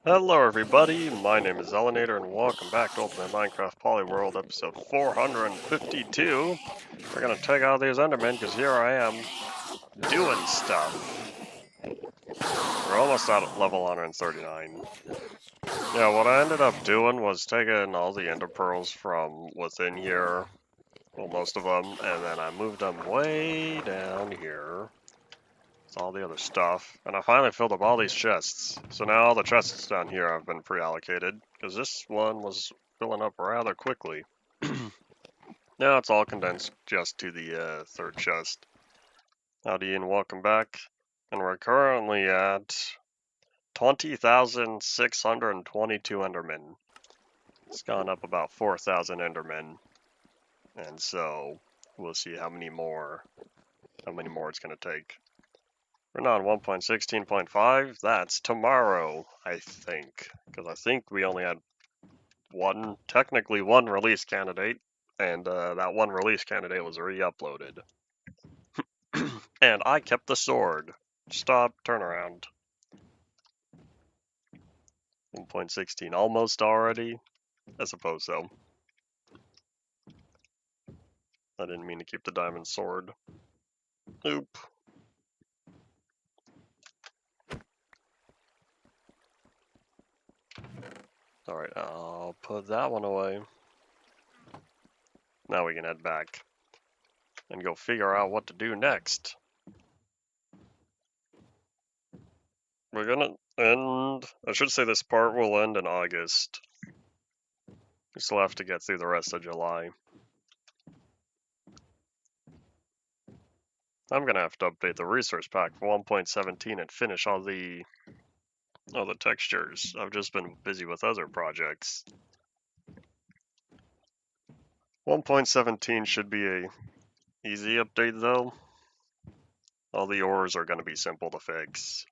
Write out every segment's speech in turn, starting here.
Hello everybody, my name is Elenator and welcome back to Ultimate Minecraft Polyworld episode 452. We're gonna take out these Endermen because here I am doing stuff. We're almost at level 139. Yeah, what I ended up doing was taking all the Ender Pearls from within here, well most of them, and then I moved them way down here. It's all the other stuff, and I finally filled up all these chests. So now all the chests down here have been pre-allocated, because this one was filling up rather quickly. Now it's all condensed just to the third chest. Howdy and welcome back. And we're currently at 20,622 Endermen. It's gone up about 4,000 Endermen. And so we'll see how many more it's going to take. We're now on 1.16.5. That's tomorrow, I think. Because I think we only had technically one release candidate. And that one release candidate was re-uploaded. And I kept the sword. Stop, turn around. 1.16, almost already? I suppose so. I didn't mean to keep the diamond sword. Oop. Alright, I'll put that one away. Now we can head back and go figure out what to do next. We're gonna end, I should say this part will end in August. We still have to get through the rest of July. I'm gonna have to update the resource pack for 1.17 and finish all the textures. I've just been busy with other projects. 1.17 should be a easy update though. All the ores are gonna be simple to fix.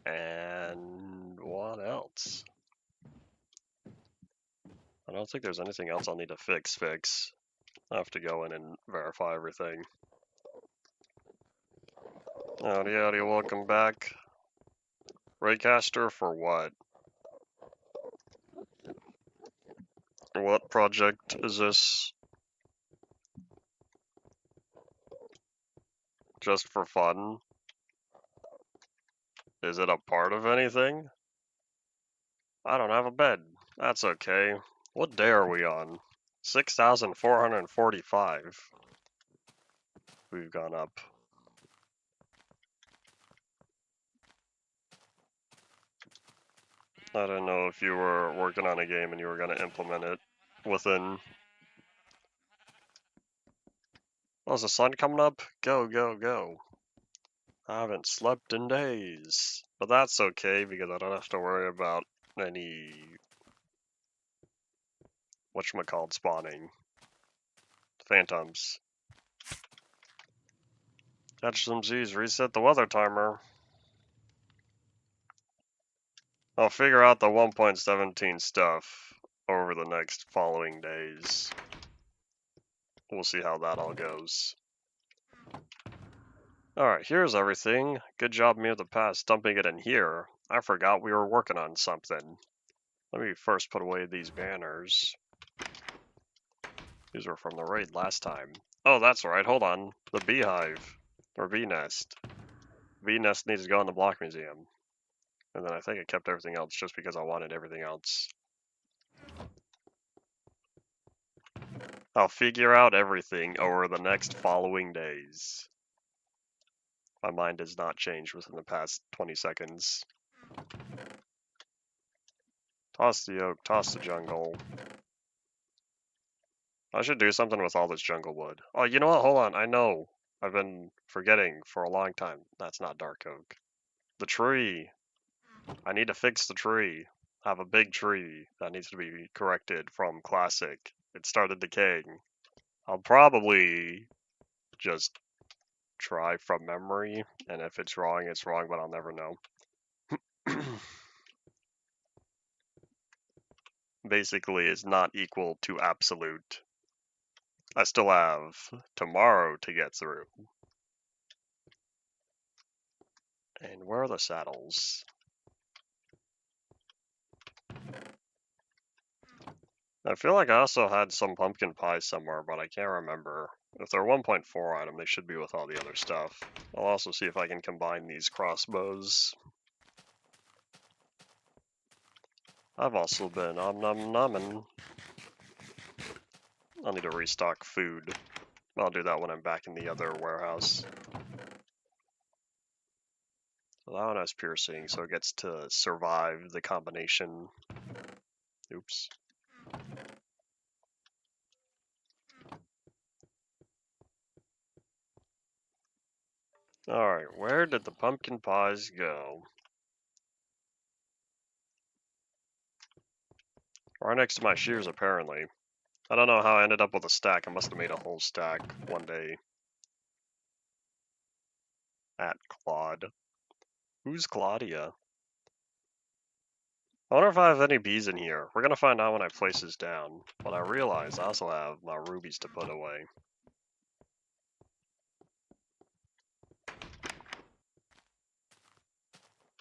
And what else? I don't think there's anything else I'll need to fix. I have to go in and verify everything. Howdy, welcome back. Raycaster for what? What project is this? Just for fun? Is it a part of anything? I don't have a bed. That's okay. What day are we on? 6,445. We've gone up. I don't know if you were working on a game and you were going to implement it within... Oh, is the sun coming up? Go, go, go. I haven't slept in days. But that's okay because I don't have to worry about any... whatchamacallit spawning. Phantoms. Catch some Z's, reset the weather timer. I'll figure out the 1.17 stuff over the next following days. We'll see how that all goes. Alright, here's everything. Good job me of the past dumping it in here. I forgot we were working on something. Let me first put away these banners. These were from the raid last time. Oh, that's right, hold on. The beehive. Or bee nest. Bee nest needs to go in the block museum. And then I think I kept everything else just because I wanted everything else. I'll figure out everything over the next following days. My mind has not changed within the past 20 seconds. Toss the oak, toss the jungle. I should do something with all this jungle wood. Oh, you know what? Hold on. I know. I've been forgetting for a long time. That's not dark oak. The tree. I need to fix the tree. I have a big tree that needs to be corrected from classic. It started decaying. I'll probably just try from memory, and if it's wrong, it's wrong, but I'll never know. Basically, it's not equal to absolute. I still have tomorrow to get through. And where are the saddles? I feel like I also had some pumpkin pie somewhere, but I can't remember. If they're 1.4 item, they should be with all the other stuff. I'll also see if I can combine these crossbows. I've also been nom-nom-nomming. I'll need to restock food. I'll do that when I'm back in the other warehouse. So that one has piercing, so it gets to survive the combination. Oops. Alright, where did the pumpkin pies go? Right next to my shears, apparently. I don't know how I ended up with a stack. I must have made a whole stack one day. At Claude. Who's Claudia? I wonder if I have any bees in here. We're gonna find out when I place this down. But I realize I also have my rubies to put away.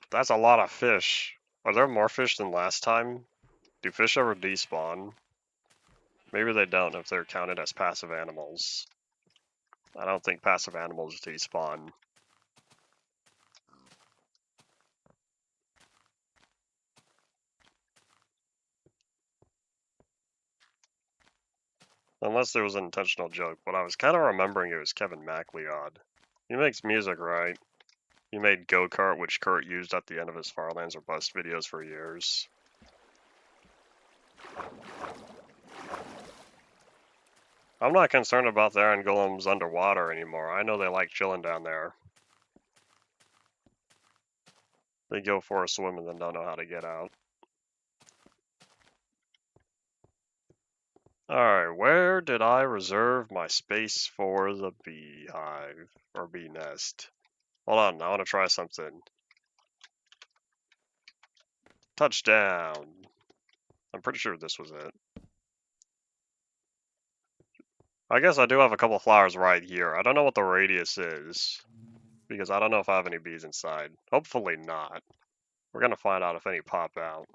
That's a lot of fish. Are there more fish than last time? Do fish ever despawn? Maybe they don't if they're counted as passive animals. I don't think passive animals despawn. Unless there was an intentional joke, but I was kind of remembering it was Kevin MacLeod. He makes music, right? He made Go Kart, which Kurt used at the end of his Farlands or Bust videos for years. I'm not concerned about the iron golems underwater anymore. I know they like chilling down there. They go for a swim and then don't know how to get out. Alright, where did I reserve my space for the beehive? Or bee nest? Hold on, I want to try something. Touchdown! I'm pretty sure this was it. I guess I do have a couple flowers right here. I don't know what the radius is, because I don't know if I have any bees inside. Hopefully not. We're gonna find out if any pop out.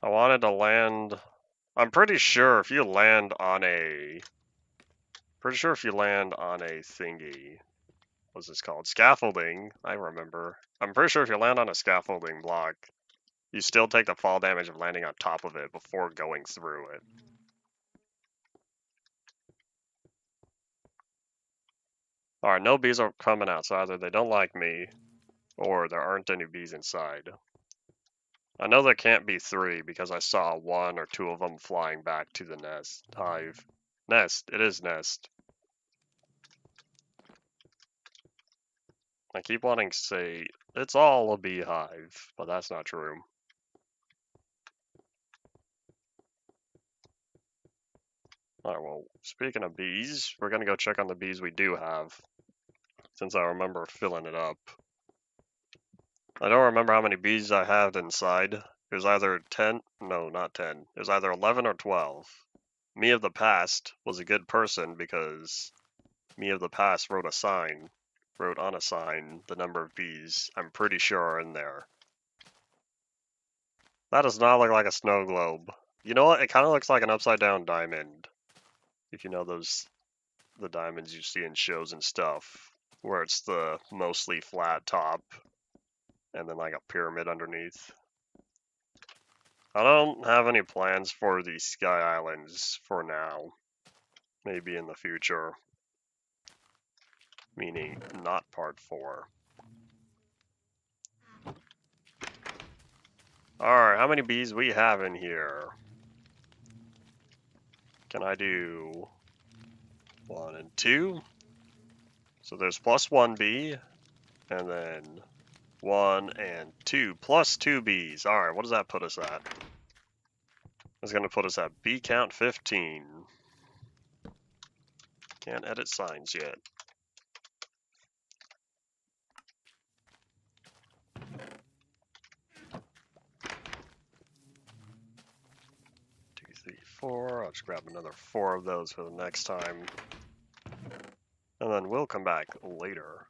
I wanted to land... I'm pretty sure if you land on a... thingy... What's this called? Scaffolding. I remember. I'm pretty sure if you land on a scaffolding block, you still take the fall damage of landing on top of it before going through it. Alright, no bees are coming out, so either they don't like me, or there aren't any bees inside. I know there can't be 3 because I saw 1 or 2 of them flying back to the nest. Hive. Nest. It is nest. I keep wanting to say, it's all a beehive, but that's not true. Alright, well, speaking of bees, we're gonna go check on the bees we do have, since I remember filling it up. I don't remember how many bees I had inside. It was either 10, no, not 10. It was either 11 or 12. Me of the past was a good person because me of the past wrote on a sign, the number of bees I'm pretty sure are in there. That does not look like a snow globe. You know what? It kind of looks like an upside down diamond. If you know the diamonds you see in shows and stuff, where it's the mostly flat top and then like a pyramid underneath. I don't have any plans for the Sky Islands for now. Maybe in the future. Meaning not part 4. Alright, how many bees we have in here? Can I do 1 and 2? So there's plus 1 bee, and then 1 and 2, plus 2 bees. Alright, what does that put us at? It's going to put us at bee count 15. Can't edit signs yet. Two, three, 4. I'll just grab another 4 of those for the next time. and then we'll come back later.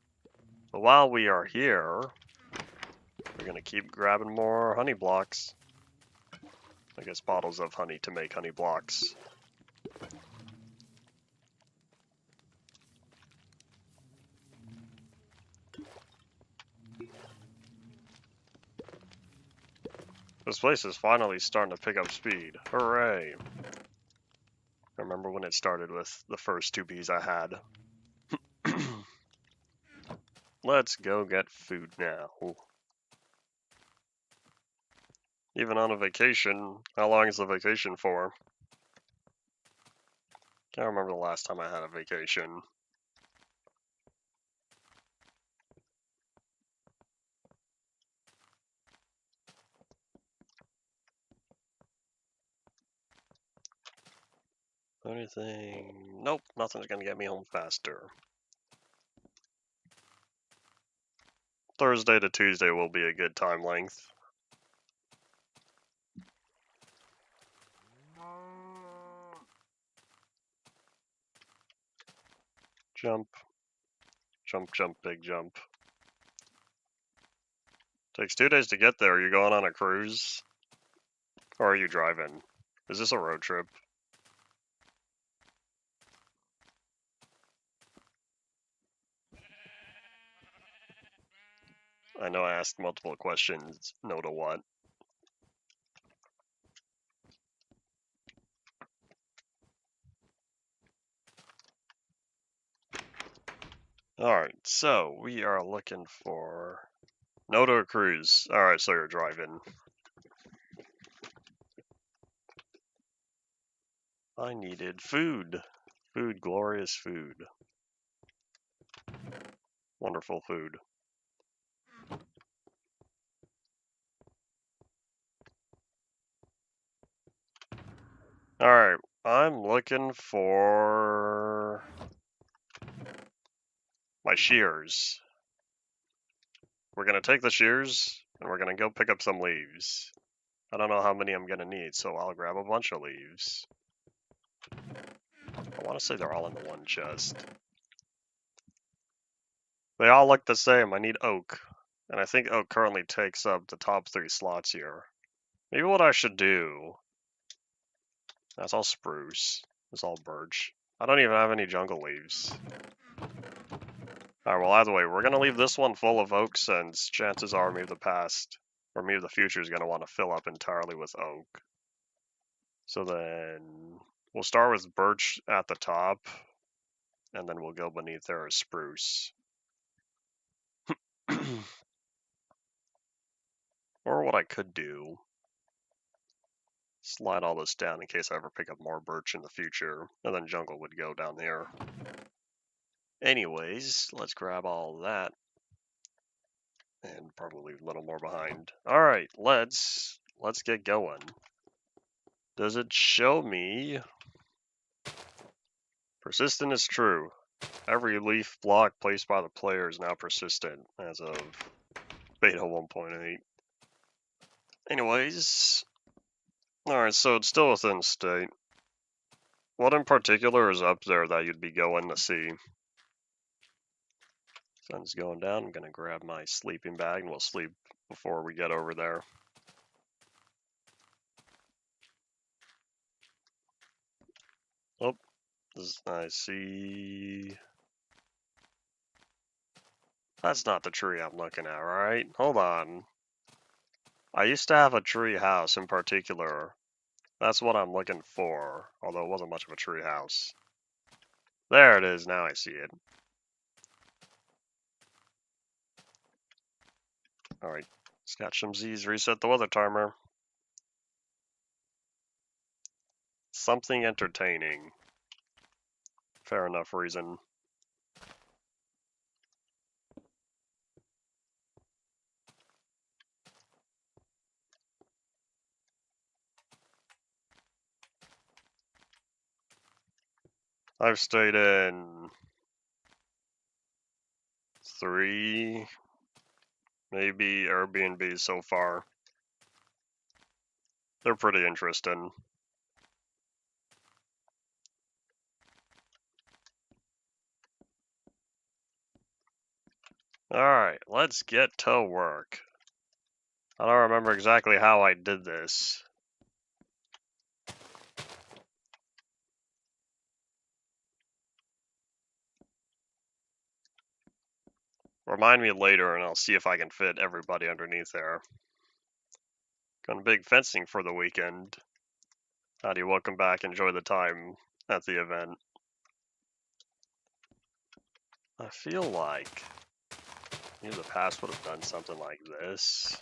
But while we are here, we're gonna keep grabbing more honey blocks. I guess bottles of honey to make honey blocks. This place is finally starting to pick up speed. Hooray! I remember when it started with the first 2 bees I had. Let's go get food now. Even on a vacation, how long is the vacation for? Can't remember the last time I had a vacation. Anything? Nope, nothing's gonna get me home faster. Thursday to Tuesday will be a good time length. Jump. Jump, jump, big jump. Takes 2 days to get there. Are you going on a cruise? Or are you driving? Is this a road trip? I know I asked multiple questions. No to what? Alright, so we are looking for... No to a cruise. Alright, so you're driving. I needed food. Food, glorious food. Wonderful food. Alright, I'm looking for... my shears. We're gonna take the shears, and we're gonna go pick up some leaves. I don't know how many I'm gonna need, so I'll grab a bunch of leaves. I want to say they're all in the one chest. They all look the same. I need oak. And I think oak currently takes up the top 3 slots here. Maybe what I should do... That's all spruce. It's all birch. I don't even have any jungle leaves. Alright, well either way, we're gonna leave this one full of oak since chances are me of the past, or me of the future is gonna want to fill up entirely with oak. So then... we'll start with birch at the top, and then we'll go beneath there as spruce. Or what I could do, slide all this down in case I ever pick up more birch in the future, and then jungle would go down there. Anyways, let's grab all that, and probably leave a little more behind. Alright, let's get going. Does it show me... Persistent is true. Every leaf block placed by the player is now persistent as of beta 1.8. Anyways, alright, so it's still within state. What in particular is up there that you'd be going to see? Sun's going down. I'm going to grab my sleeping bag and we'll sleep before we get over there. Oh, I see... That's not the tree I'm looking at, right? Hold on. I used to have a tree house in particular. That's what I'm looking for, although it wasn't much of a tree house. There it is, now I see it. Alright, let's catch some Z's, reset the weather timer. Something entertaining. Fair enough reason. I've stayed in 3, maybe Airbnbs so far. They're pretty interesting. Alright, let's get to work. I don't remember exactly how I did this. Remind me later and I'll see if I can fit everybody underneath there. Going big fencing for the weekend. Howdy, welcome back. Enjoy the time at the event. I feel like maybe the past would have done something like this.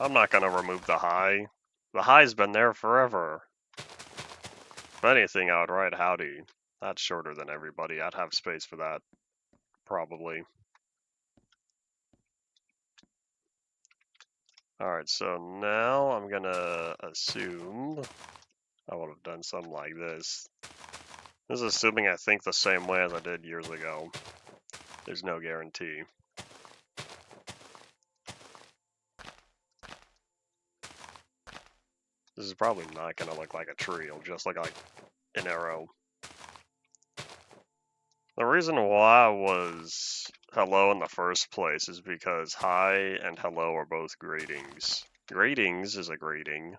I'm not going to remove the high. The high's been there forever. If anything, I would write howdy. That's shorter than everybody. I'd have space for that. Probably. Alright, so now I'm going to assume I would have done something like this. This is assuming I think the same way as I did years ago. There's no guarantee. This is probably not going to look like a tree. It'll just look like an arrow. The reason why I was hello in the first place is because hi and hello are both greetings. Greetings is a greeting.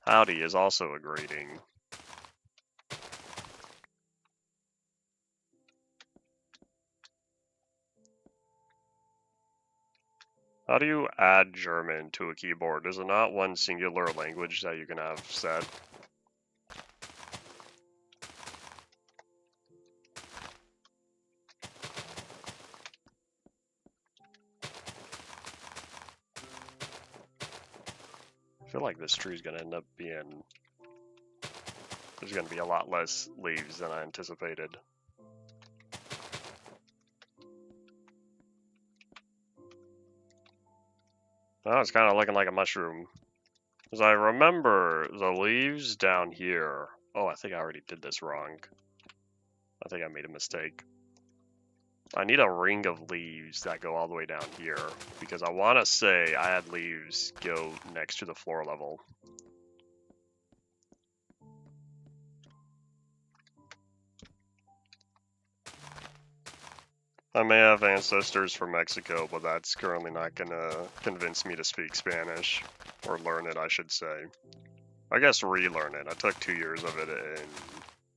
Howdy is also a greeting. How do you add German to a keyboard? Is it not one singular language that you can have set? I feel like this tree is going to end up being... There's going to be a lot less leaves than I anticipated. Oh, it's kind of looking like a mushroom. Because I remember the leaves down here. Oh, I think I already did this wrong. I think I made a mistake. I need a ring of leaves that go all the way down here. Because I want to say I had leaves go next to the floor level. I may have ancestors from Mexico, but that's currently not going to convince me to speak Spanish. Or learn it, I should say. I guess relearn it. I took 2 years of it in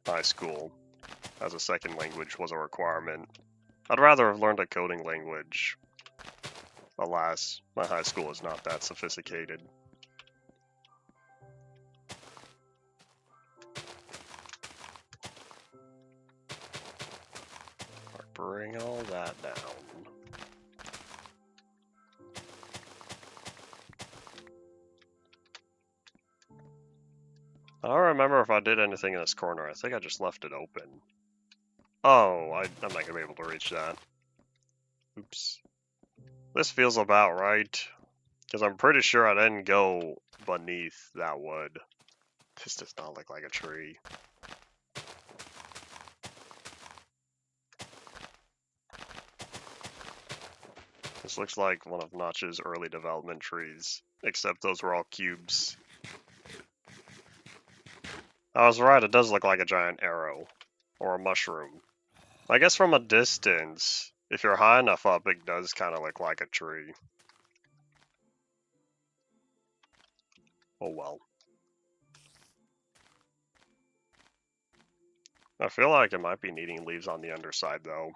high school. As a second language was a requirement. I'd rather have learned a coding language. Alas, my high school is not that sophisticated. Bring all that down. I don't remember if I did anything in this corner. I think I just left it open. Oh, I'm not going to be able to reach that. Oops. This feels about right. Because I'm pretty sure I didn't go beneath that wood. This does not look like a tree. This looks like one of Notch's early development trees. Except those were all cubes. I was right, it does look like a giant arrow. Or a mushroom. I guess from a distance, if you're high enough up, it does kind of look like a tree. Oh well. I feel like it might be needing leaves on the underside though.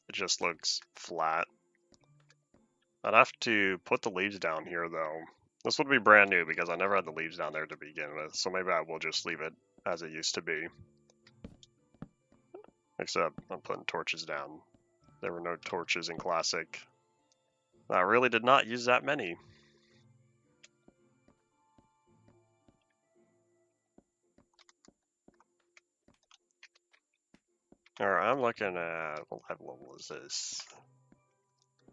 It just looks flat. I'd have to put the leaves down here though. This would be brand new because I never had the leaves down there to begin with, so maybe I will just leave it as it used to be. Except I'm putting torches down. There were no torches in Classic. I really did not use that many. Alright, I'm looking at... what level is this?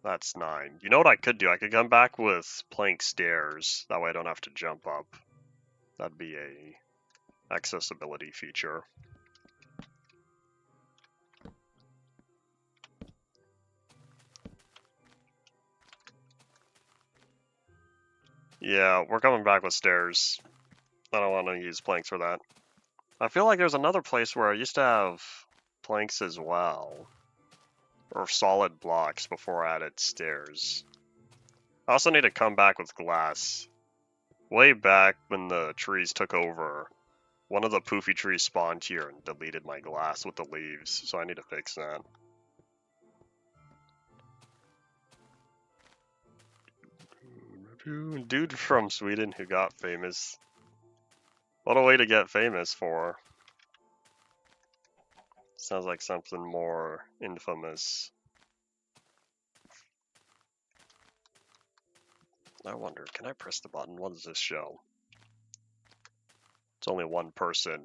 That's 9. You know what I could do? I could come back with plank stairs. That way I don't have to jump up. That'd be a accessibility feature. Yeah, we're coming back with stairs. I don't want to use planks for that. I feel like there's another place where I used to have planks as well. Or solid blocks before I added stairs. I also need to come back with glass. Way back when the trees took over, one of the poofy trees spawned here and deleted my glass with the leaves, so I need to fix that. Dude from Sweden who got famous. What a way to get famous for. Sounds like something more infamous. I wonder, can I press the button? What does this show? It's only one person.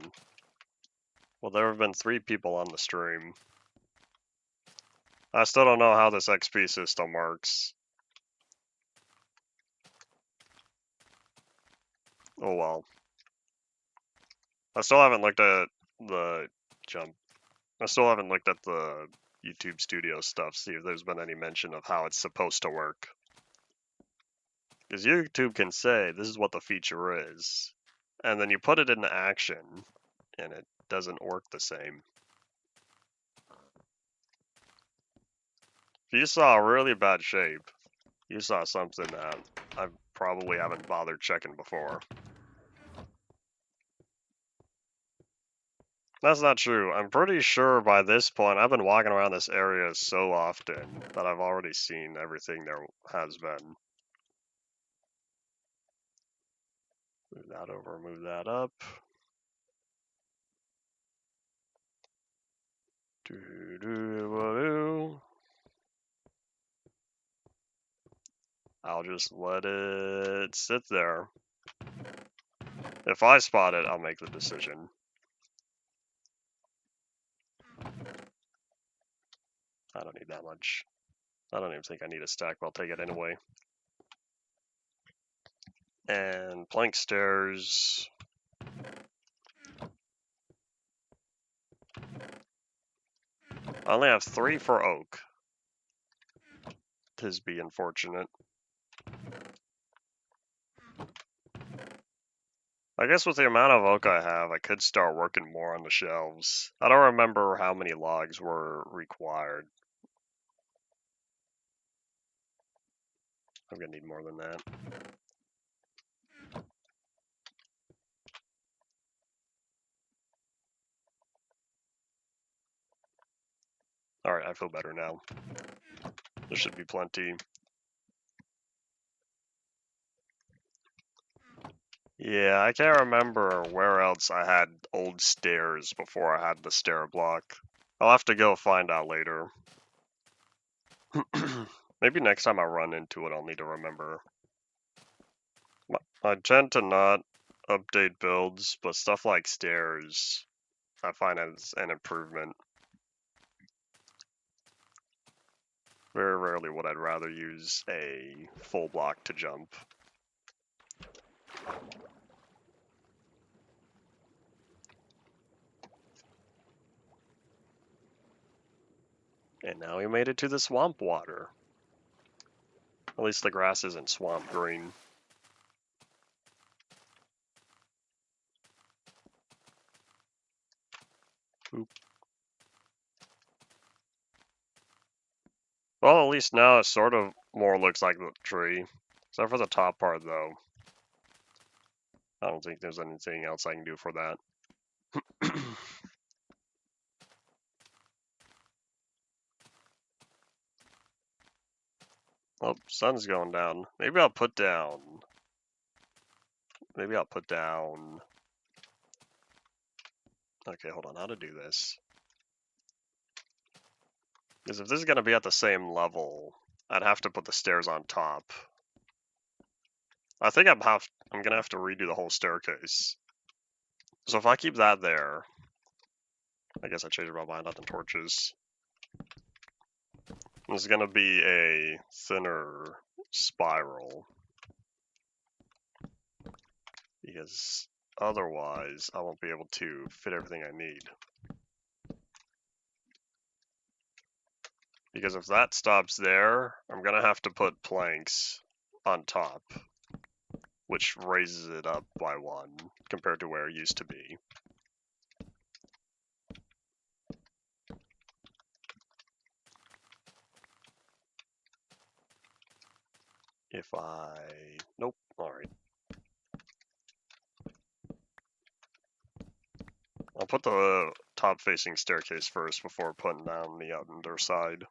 Well, there have been 3 people on the stream. I still don't know how this XP system works. Oh well. I still haven't looked at the jump. I still haven't looked at the YouTube Studio stuff, see if there's been any mention of how it's supposed to work. Because YouTube can say, this is what the feature is, and then you put it into action, and it doesn't work the same. If you saw a really bad shape, you saw something that I probably haven't bothered checking before. That's not true. I'm pretty sure by this point, I've been walking around this area so often that I've already seen everything there has been. Move that over, move that up. I'll just let it sit there. If I spot it, I'll make the decision. I don't need that much. I don't even think I need a stack, but I'll take it anyway. And plank stairs. I only have 3 for oak. Tis be unfortunate. I guess with the amount of oak I have, I could start working more on the shelves. I don't remember how many logs were required. I'm gonna need more than that. Alright, I feel better now. There should be plenty. Yeah, I can't remember where else I had old stairs before I had the stair block. I'll have to go find out later. Maybe next time I run into it, I'll need to remember. I tend to not update builds, but stuff like stairs, I find as an improvement. Very rarely would I rather use a full block to jump. And now we made it to the swamp water. At least the grass isn't swamp green. Oop. Well, at least now it sort of more looks like the tree. Except for the top part, though. I don't think there's anything else I can do for that. Oh, sun's going down. Maybe I'll put down... Okay, hold on, how to do this? Because if this is going to be at the same level, I'd have to put the stairs on top. I think I'm going to have to redo the whole staircase. So if I keep that there... I guess I changed my mind on the torches. There's going to be a thinner spiral. Because otherwise, I won't be able to fit everything I need. Because if that stops there, I'm going to have to put planks on top, which raises it up by 1 compared to where it used to be. if I... Nope. Alright. I'll put the top-facing staircase first before putting down the underside.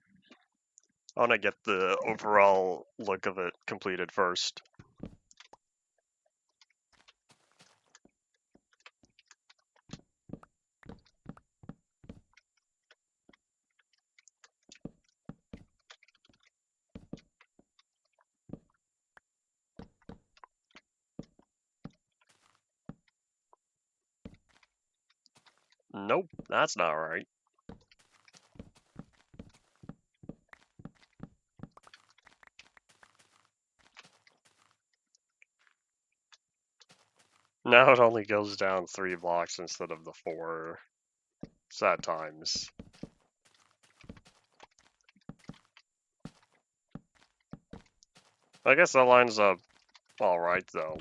I want to get the overall look of it completed first. Nope, that's not right. Now it only goes down 3 blocks instead of the 4. Sad times. I guess that lines up alright, though.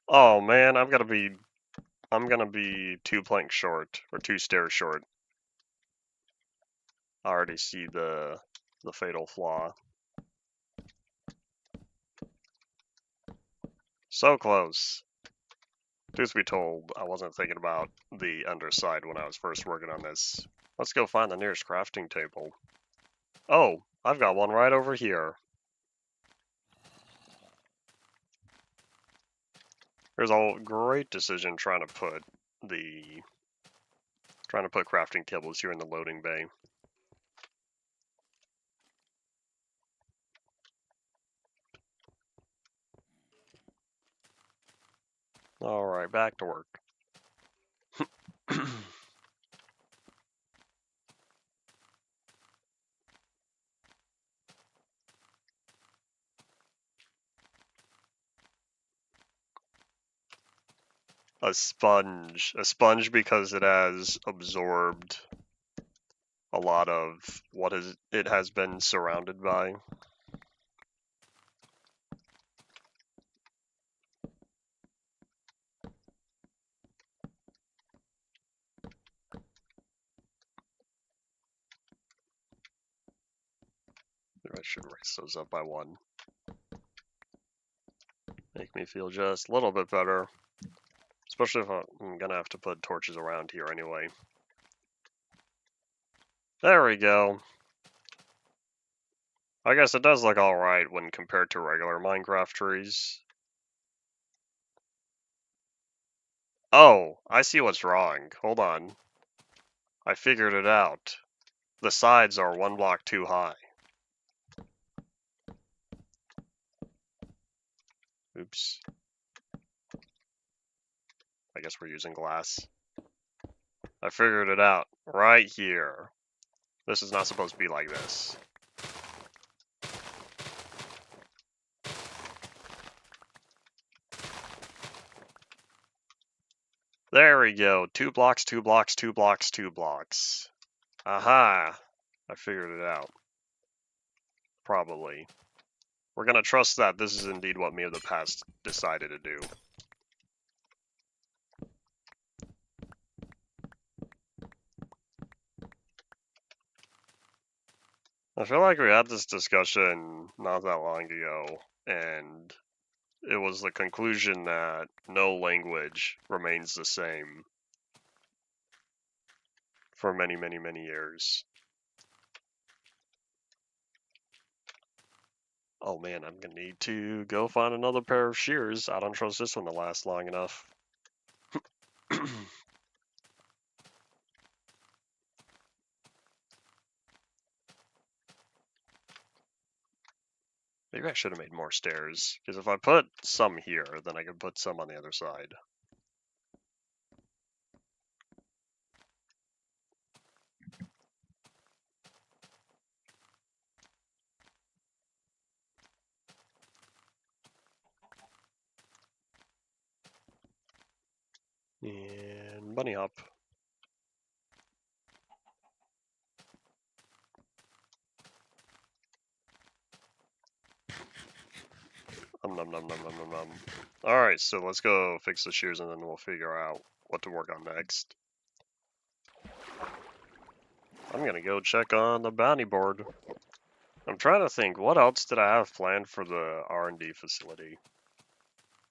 Oh man, I'm gonna be 2 planks short, or 2 stairs short. I already see the fatal flaw. So close. Truth be told, I wasn't thinking about the underside when I was first working on this. Let's go find the nearest crafting table. Oh, I've got one right over here. There's a great decision trying to put crafting tables here in the loading bay. Alright, back to work. A sponge. A sponge because it has absorbed a lot of what it has been surrounded by. I should raise those up by 1. Make me feel just a little bit better. Especially if I'm gonna have to put torches around here anyway. There we go. I guess it does look alright when compared to regular Minecraft trees. Oh, I see what's wrong. Hold on. I figured it out. The sides are 1 block too high. Oops. I guess we're using glass. I figured it out. Right here. This is not supposed to be like this. There we go. 2 blocks, 2 blocks, 2 blocks, 2 blocks. Aha! I figured it out. Probably. We're gonna trust that this is indeed what me of the past decided to do. I feel like we had this discussion not that long ago, and it was the conclusion that no language remains the same for many, many, many years. Oh man, I'm gonna need to go find another pair of shears. I don't trust this one to last long enough. Maybe I should have made more stairs, because if I put some here, then I could put some on the other side. And bunny hop. Num num num num num num num. Alright, so let's go fix the shears and then we'll figure out what to work on next. I'm gonna go check on the bounty board. I'm trying to think, what else did I have planned for the R&D facility?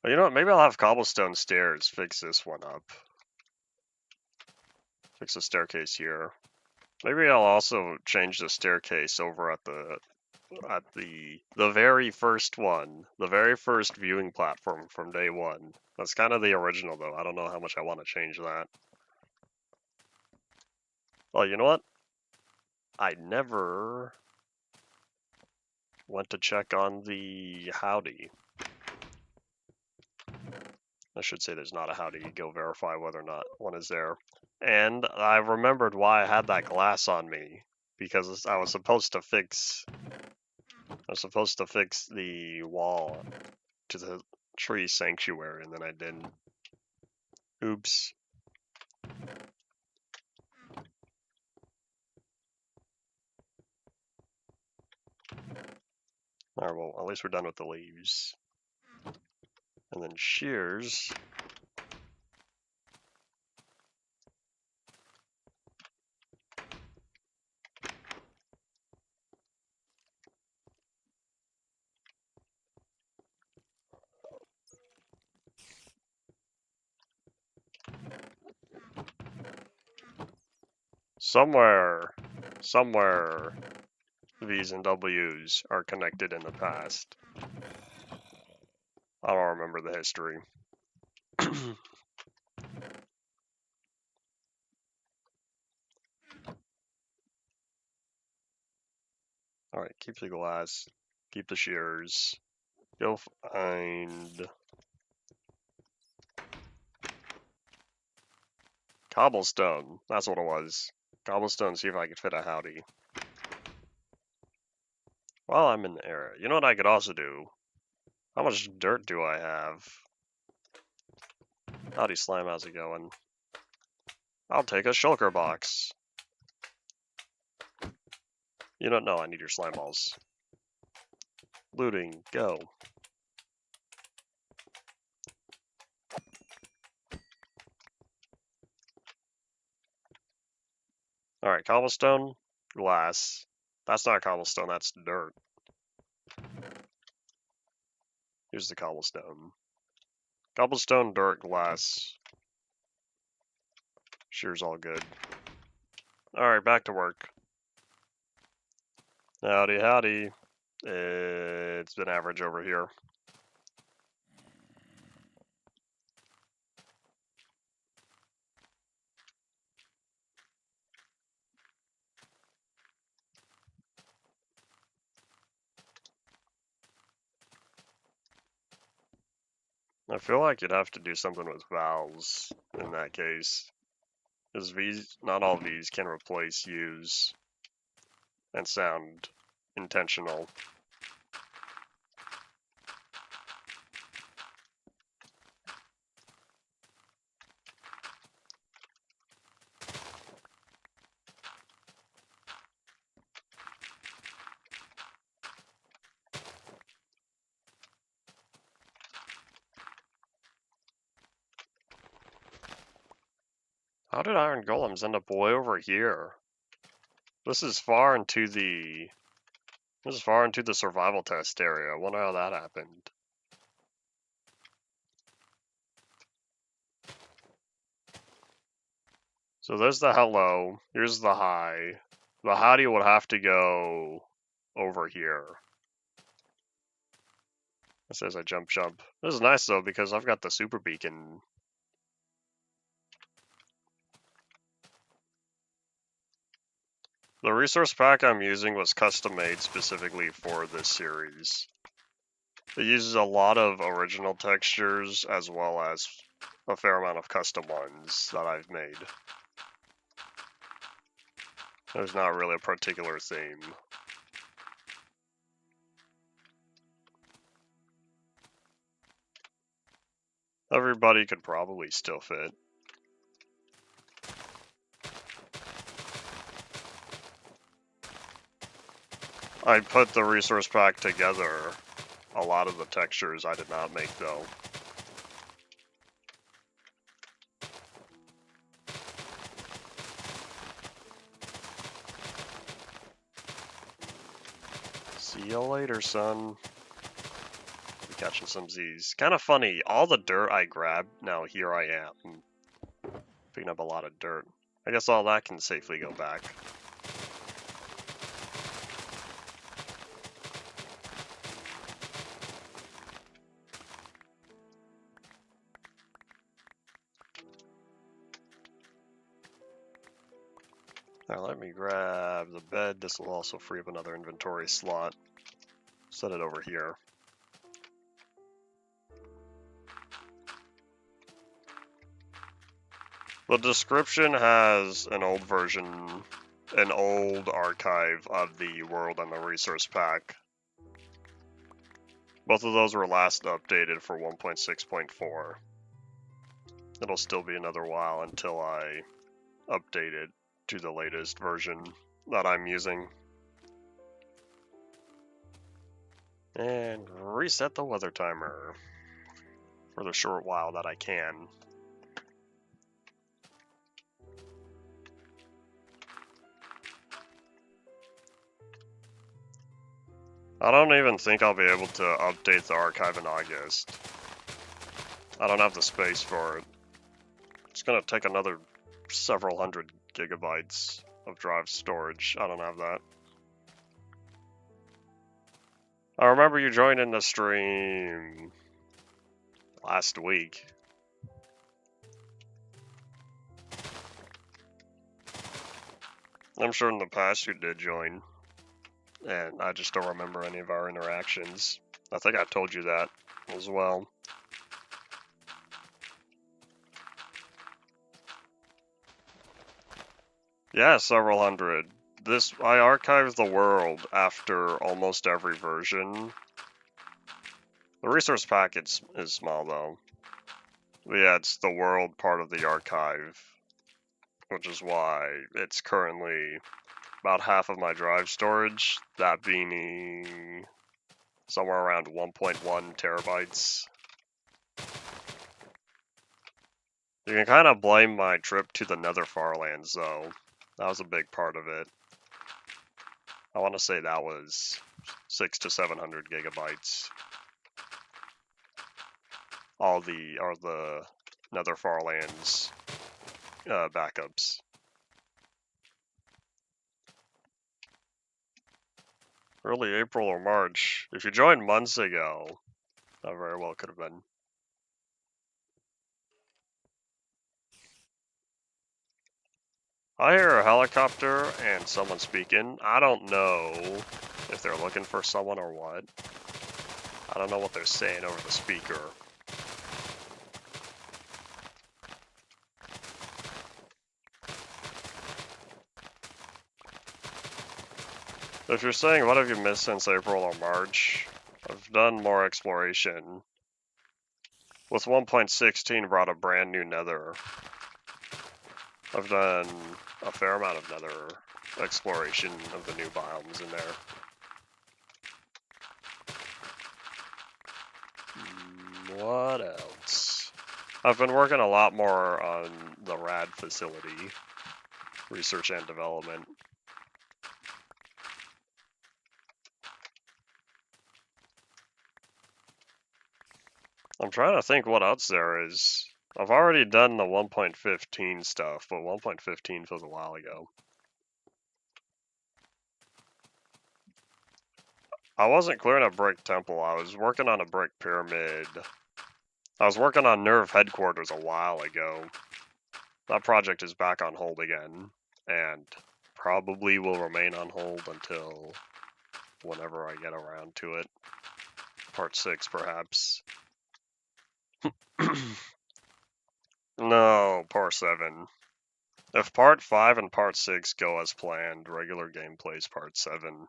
Well, you know what, maybe I'll have cobblestone stairs fix this one up. Fix the staircase here. Maybe I'll also change the staircase over at the very first one, the very first viewing platform from day one. That's kind of the original though. I don't know how much I want to change that. Well, you know what? I never went to check on the howdy. I should say there's not a howdy. Go verify whether or not one is there. And I remembered why I had that glass on me, because I was supposed to fix the wall to the tree sanctuary, and then I didn't. Oops. Alright, well, at least we're done with the leaves. And then shears. Somewhere, V's and W's are connected in the past. I don't remember the history. Alright, keep the glass, keep the shears, go find cobblestone. That's what it was. Cobblestone, see if I could fit a howdy. While I'm in the area, you know what I could also do? How much dirt do I have? Howdy Slime, how's it going? I'll take a shulker box. You don't know, I need your slime balls. Looting, go. Alright, cobblestone, glass. That's not cobblestone, that's dirt. Here's the cobblestone. Cobblestone, dirt, glass. Shear's all good. Alright, back to work. Howdy, howdy. It's been average over here. I feel like you'd have to do something with vowels in that case. Because V's, not all V's can replace U's and sound intentional. How did iron golems end up way over here? This is far into the survival test area. I wonder how that happened. So there's the hello. Here's the hi. The howdy would have to go over here. It says I jump. This is nice though because I've got the super beacon. The resource pack I'm using was custom made specifically for this series. It uses a lot of original textures as well as a fair amount of custom ones that I've made. There's not really a particular theme. Everybody could probably still fit. I put the resource pack together A lot of the textures I did not make though. See you later, son. Catching some Z's. Kind of funny, all the dirt I grabbed, now here I am. Picking up a lot of dirt. I guess all that can safely go back. Now let me grab the bed. This will also free up another inventory slot. Set it over here. The description has an old version, an old archive of the world and the resource pack. Both of those were last updated for 1.6.4. It'll still be another while until I update it to the latest version that I'm using. And reset the weather timer for the short while that I can. I don't even think I'll be able to update the archive in August. I don't have the space for it. It's gonna take another several hundred gigabytes of drive storage. I don't have that. I remember you joining the stream last week. I'm sure in the past you did join, and I just don't remember any of our interactions. I think I told you that as well. Yeah, several hundred. I archived the world after almost every version. The resource packet is small though. But yeah, it's the world part of the archive, which is why it's currently about half of my drive storage, that being somewhere around 1.1 terabytes. You can kind of blame my trip to the Nether Farlands though. That was a big part of it. I want to say that was 600 to 700 gigabytes. All the Nether Farlands backups. Early April or March. If you joined months ago, that very well could have been. I hear a helicopter and someone speaking. I don't know if they're looking for someone or what. I don't know what they're saying over the speaker. If you're saying, what have you missed since April or March? I've done more exploration. With 1.16 brought a brand new nether. I've done a fair amount of nether exploration of the new biomes in there. What else? I've been working a lot more on the RAD facility, research and development. I'm trying to think what else there is. I've already done the 1.15 stuff, but 1.15 was a while ago. I wasn't clearing a brick temple, I was working on a brick pyramid. I was working on Nerve headquarters a while ago. That project is back on hold again, and probably will remain on hold until whenever I get around to it. Part 6, perhaps. No, Part 7. If Part 5 and Part 6 go as planned, regular gameplay's Part 7.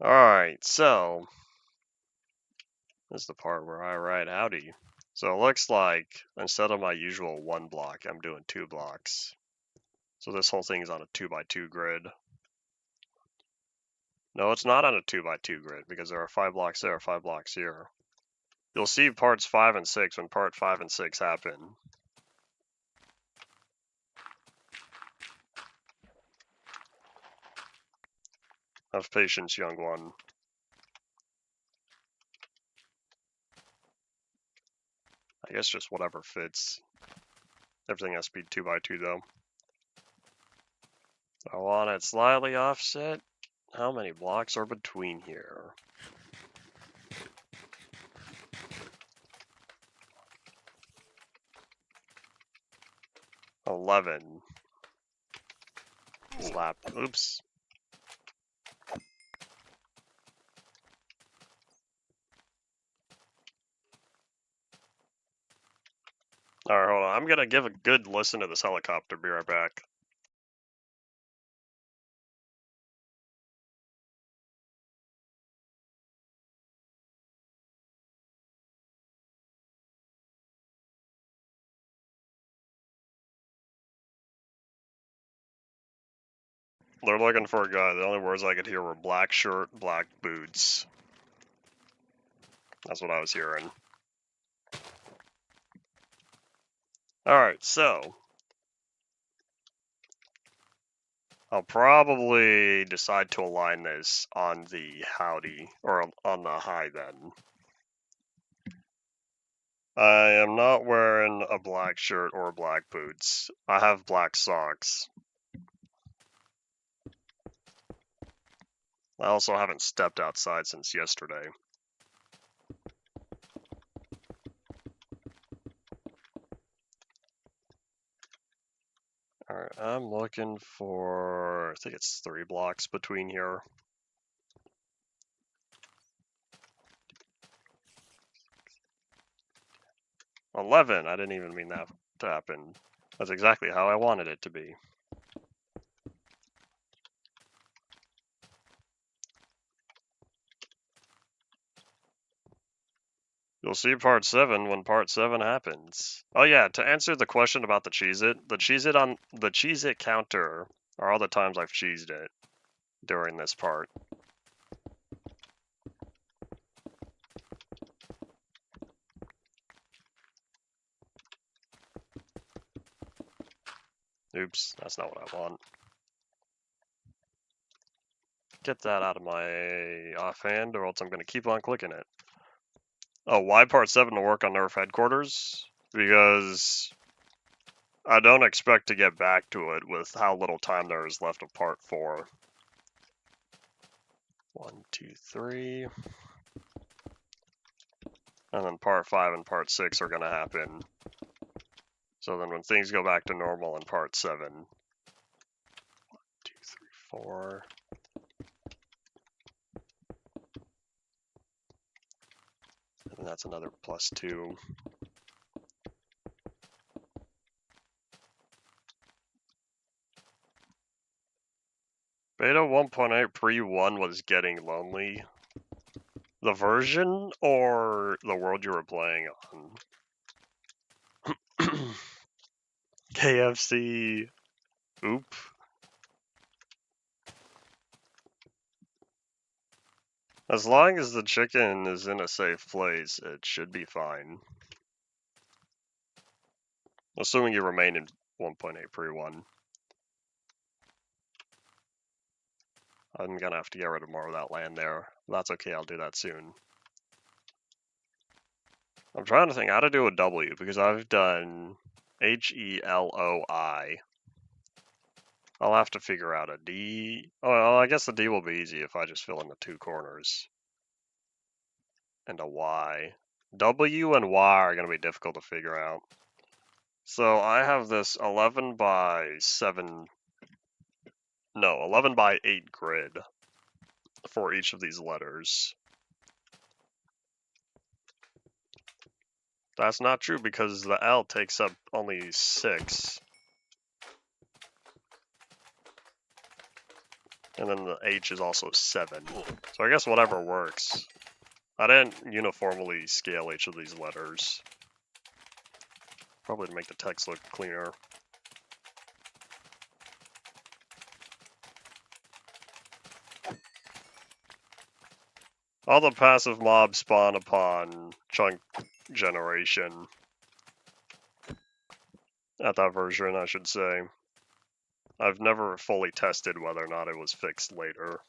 Alright, so this is the part where I write howdy. So it looks like instead of my usual 1 block, I'm doing 2 blocks. So this whole thing is on a 2x2 grid. No, it's not on a 2x2 grid because there are 5 blocks there, 5 blocks here. You'll see parts 5 and 6 when part 5 and 6 happen. Have patience, young one. I guess just whatever fits. Everything has to be 2x2 though. I want it slightly offset. How many blocks are between here? $11. Slap. Oops. Alright, hold on. I'm gonna give a good listen to this helicopter. Be right back. They're looking for a guy. The only words I could hear were black shirt, black boots. That's what I was hearing. Alright, so I'll probably decide to align this on the howdy, or on the high then. I am not wearing a black shirt or black boots. I have black socks. I also haven't stepped outside since yesterday. Alright, I'm looking for, I think it's 3 blocks between here. $11, I didn't even mean that to happen. That's exactly how I wanted it to be. You'll see part 7 when part 7 happens. Oh yeah, to answer the question about the Cheez-It, the Cheez-It counter are all the times I've cheesed it during this part. Oops, that's not what I want. Get that out of my offhand, or else I'm going to keep on clicking it. Oh, why part 7 to work on Nerf headquarters? Because I don't expect to get back to it with how little time there is left of part 4. 1, 2, 3. And then part 5 and part 6 are going to happen. So then when things go back to normal in part 7. 1, 2, 3, 4. And that's another +2. Beta 1.8 pre-1 was getting lonely. The version or the world you were playing on? KFC. Oop. As long as the chicken is in a safe place, it should be fine. Assuming you remain in 1.8 pre-1. I'm gonna have to get rid of more of that land there. That's okay, I'll do that soon. I'm trying to think how to do a W, because I've done HELOI. I'll have to figure out a D. Oh, well, I guess the D will be easy if I just fill in the 2 corners. And a Y. W and Y are going to be difficult to figure out. So I have this 11 by 7... No, 11 by 8 grid for each of these letters. That's not true because the L takes up only 6. And then the H is also 7. So I guess whatever works. I didn't uniformly scale each of these letters. Probably to make the text look cleaner. All the passive mobs spawn upon chunk generation. At that version, I should say. I've never fully tested whether or not it was fixed later.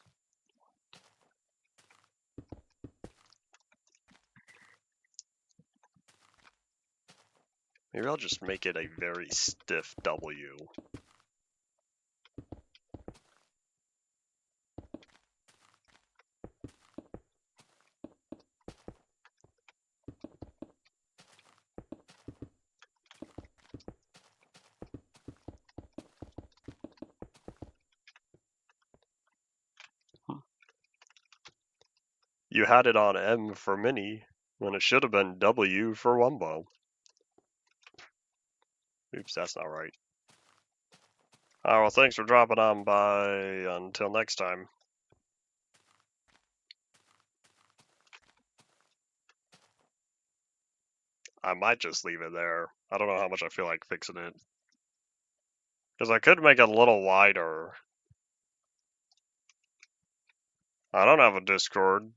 Maybe I'll just make it a very stiff W. You had it on M for mini, when it should have been W for Wumbo. Oops, that's not right. Alright, well, thanks for dropping on by. Until next time. I might just leave it there. I don't know how much I feel like fixing it. Because I could make it a little wider. I don't have a Discord.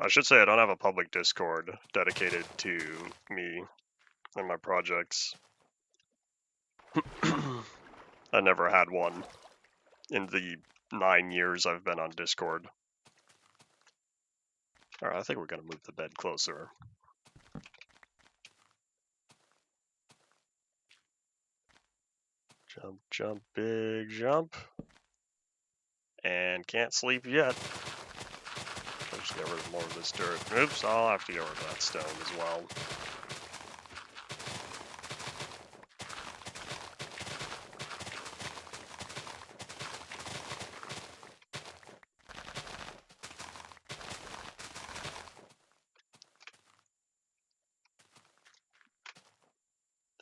I should say I don't have a public Discord dedicated to me and my projects. I never had one in the 9 years I've been on Discord. Alright, I think we're going to move the bed closer. Jump, jump, big jump. And can't sleep yet. I'll just get rid of more of this dirt. Oops, I'll have to get rid of that stone as well.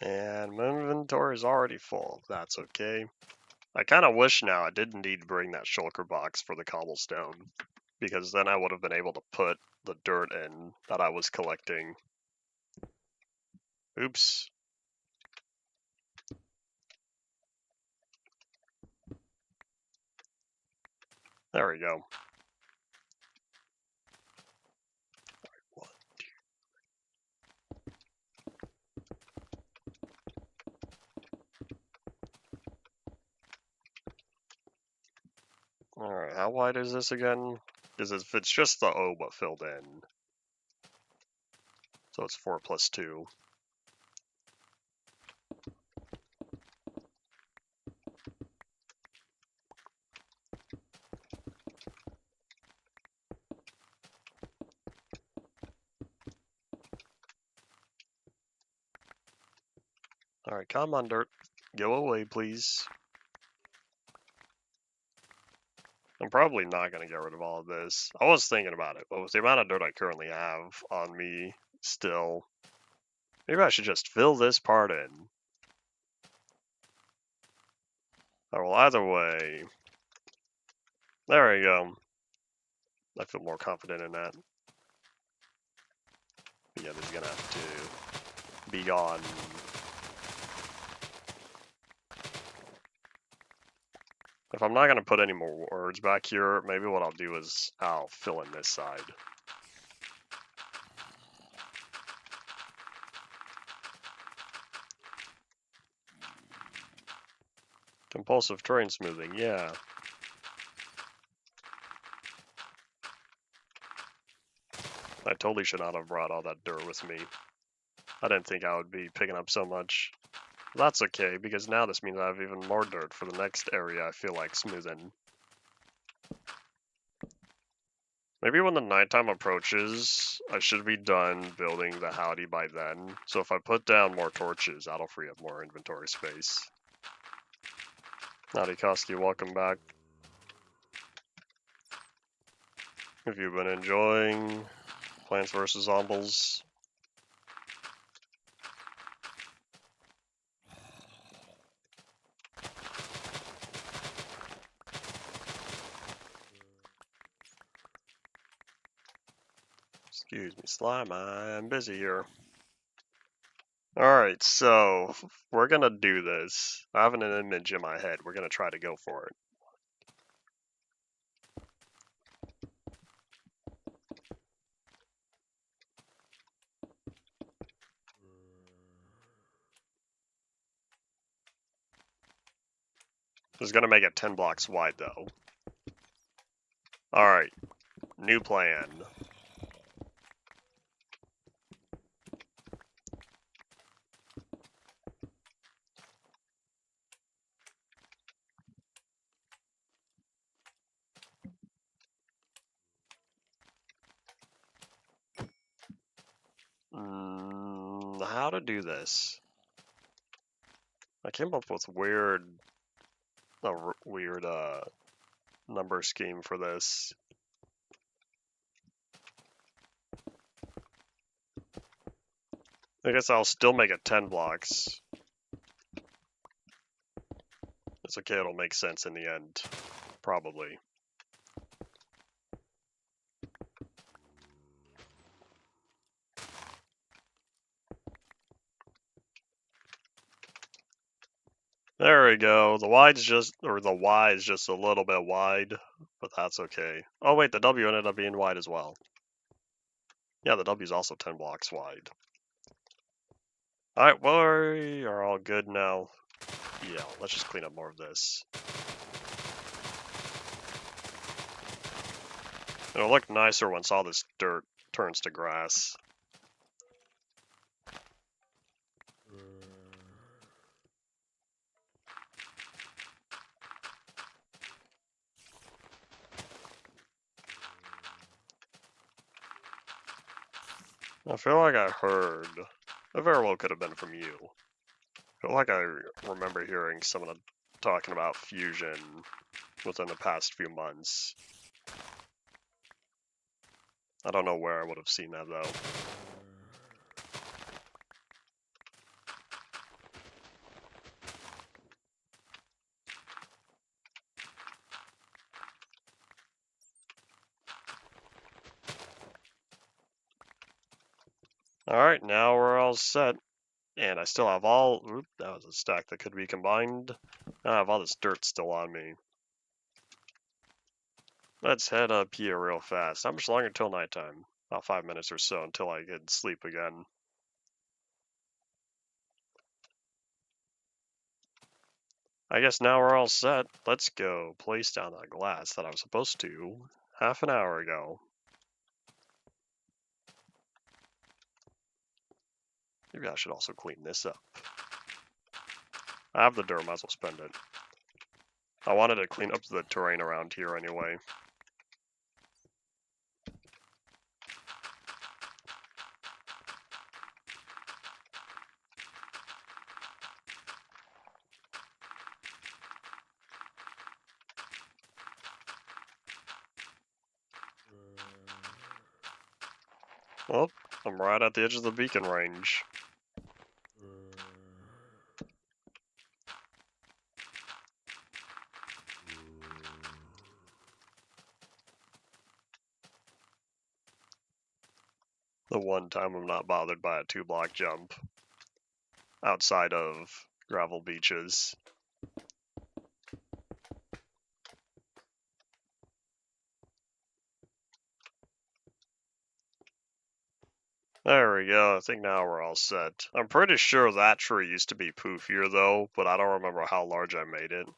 And my inventory is already full. That's okay. I kind of wish now I didn't need to bring that shulker box for the cobblestone, because then I would have been able to put the dirt in that I was collecting. Oops. There we go. Alright, how wide is this again? Because if it's just the O but filled in. So it's 4 plus 2. Alright, come on, dirt. Go away, please. I'm probably not going to get rid of all of this. I was thinking about it, but with the amount of dirt I currently have on me still, maybe I should just fill this part in. Oh, well, either way, there we go. I feel more confident in that. But yeah, this is going to have to be gone. If I'm not going to put any more words back here, maybe what I'll do is I'll fill in this side. Compulsive terrain smoothing, yeah. I totally should not have brought all that dirt with me. I didn't think I would be picking up so much. That's okay, because now this means I have even more dirt for the next area I feel like smoothing. Maybe when the nighttime approaches, I should be done building the howdy by then. So if I put down more torches, that'll free up more inventory space. Howdy Koski, welcome back. If you've been enjoying Plants vs. Zombies, excuse me, slime, I'm busy here. Alright, so we're gonna do this. I have an image in my head. We're gonna try to go for it. It's gonna make it 10 blocks wide, though. Alright, new plan. How to do this? I came up with a weird number scheme for this. I guess I'll still make it 10 blocks. It's okay, it'll make sense in the end. Probably. There we go. The Y is just a little bit wide, but that's okay. Oh wait, the W ended up being wide as well. Yeah, the W is also 10 blocks wide. Alright, we are all good now. Yeah, let's just clean up more of this. It'll look nicer once all this dirt turns to grass. I feel like I heard. It very well could have been from you. I feel like I remember hearing someone talking about fusion within the past few months. I don't know where I would have seen that though. Alright, now we're all set. And I still have that was a stack that could be combined. I have all this dirt still on me. Let's head up here real fast. How much longer till nighttime? About 5 minutes or so until I get sleep again. I guess now we're all set. Let's go place down that glass that I was supposed to half an hour ago. Maybe I should also clean this up. I have the dirt, might as well spend it. I wanted to clean up the terrain around here anyway. Well, I'm right at the edge of the beacon range. The one time I'm not bothered by a 2-block jump. Outside of gravel beaches. There we go, I think now we're all set. I'm pretty sure that tree used to be poofier though, but I don't remember how large I made it.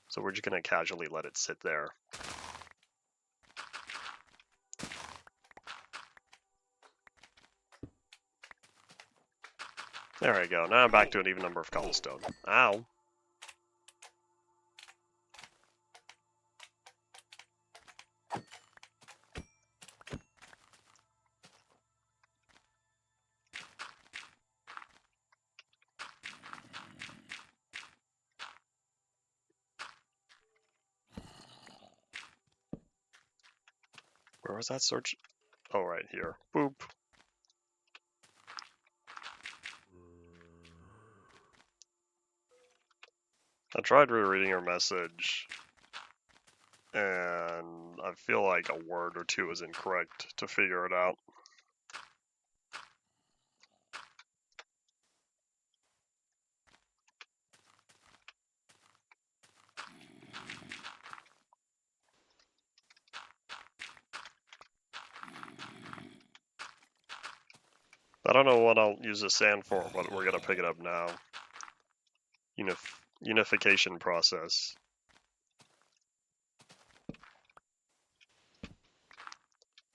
So we're just gonna casually let it sit there. There we go, now I'm back to an even number of cobblestone. Ow. Where was that search? Oh, right here. Boop. I tried rereading her message, and I feel like a word or two is incorrect to figure it out. I don't know what I'll use the sand for, but we're gonna pick it up now. Unification process.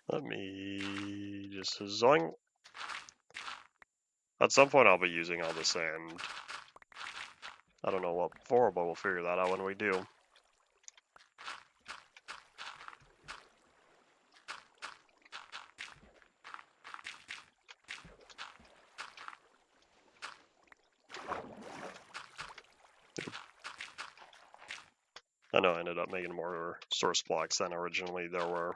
Let me just zoink. At some point I'll be using all the sand. I don't know what for, but we'll figure that out when we do. I know I ended up making more source blocks than originally there were.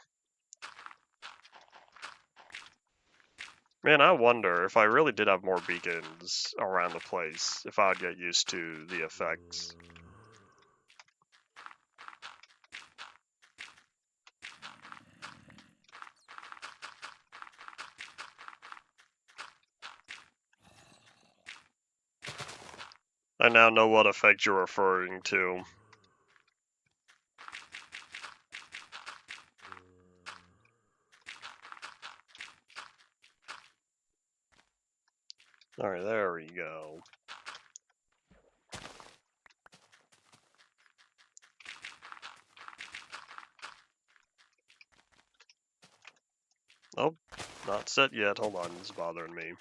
Man, I wonder if I really did have more beacons around the place, if I would get used to the effects. I now know what effect you're referring to. Alright, there we go. Oh, not set yet. Hold on, it's bothering me.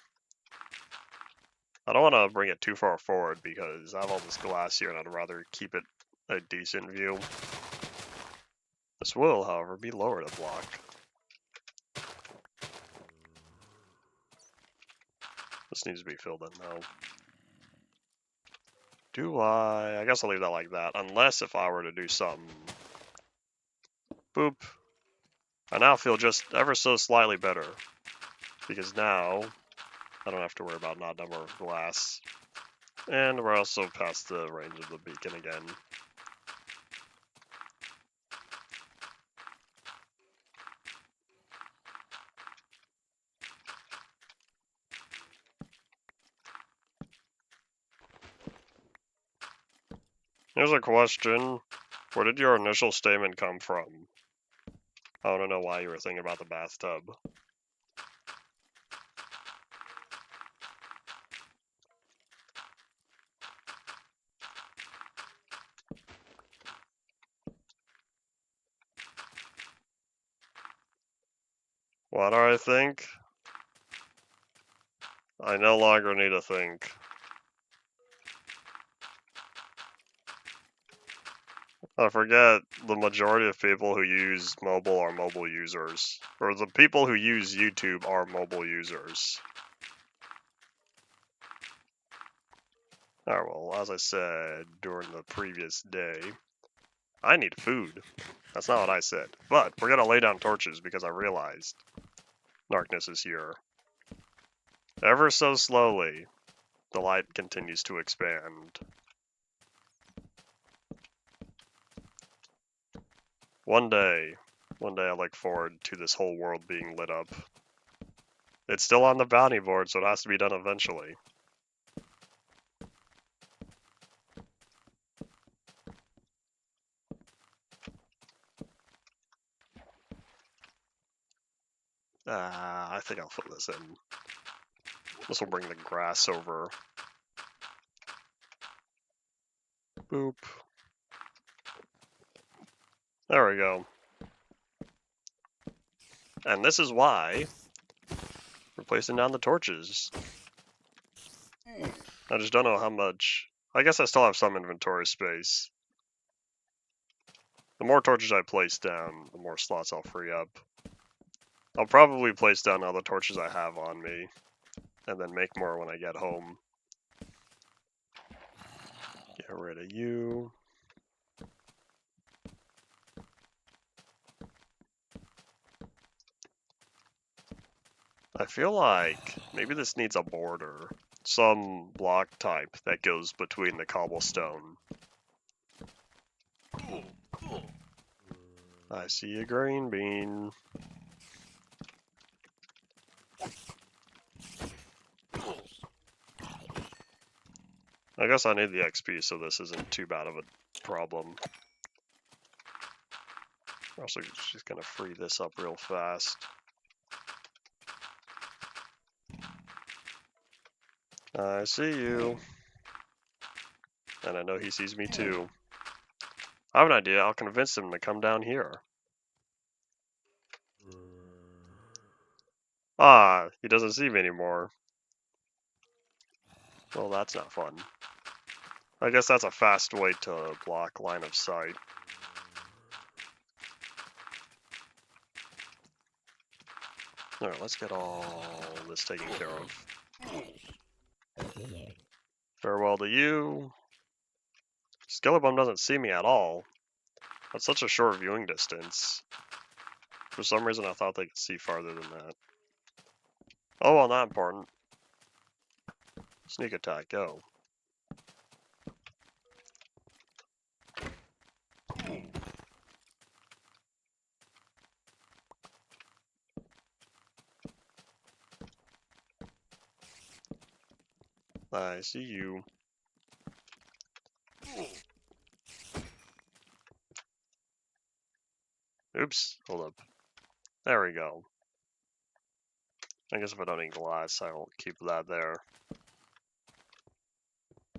I don't want to bring it too far forward because I have all this glass here and I'd rather keep it a decent view. This will, however, be lowered a block. This needs to be filled in though. Do I guess I'll leave that like that, unless if I were to do something. Boop. I now feel just ever so slightly better, because now I don't have to worry about not number of glass. And we're also past the range of the beacon again. Here's a question. Where did your initial statement come from? I want to know why you were thinking about the bathtub. What do I think? I no longer need to think. I forget the majority of people who use mobile are mobile users. Or the people who use YouTube are mobile users. Alright, well, as I said during the previous day, I need food. That's not what I said. But we're gonna lay down torches because I realized darkness is here. Ever so slowly, the light continues to expand. One day I look forward to this whole world being lit up. It's still on the bounty board, so it has to be done eventually. I think I'll put this in. This will bring the grass over. Boop. There we go. And this is why we're placing down the torches. I just don't know how much. I guess I still have some inventory space. The more torches I place down, the more slots I'll free up. I'll probably place down all the torches I have on me, and then make more when I get home. Get rid of you. I feel like maybe this needs a border. Some block type that goes between the cobblestone. I see a green bean. I guess I need the XP, so this isn't too bad of a problem. Also, just gonna free this up real fast. I see you. And I know he sees me too. I have an idea. I'll convince him to come down here. Ah, he doesn't see me anymore. Well, that's not fun. I guess that's a fast way to block line of sight. Alright, let's get all this taken care of. Farewell to you. Skellebum doesn't see me at all. That's such a short viewing distance. For some reason I thought they could see farther than that. Oh, well, not important. Sneak attack, go. I see you. Oops, hold up. There we go. I guess if I don't need glass, I won't keep that there.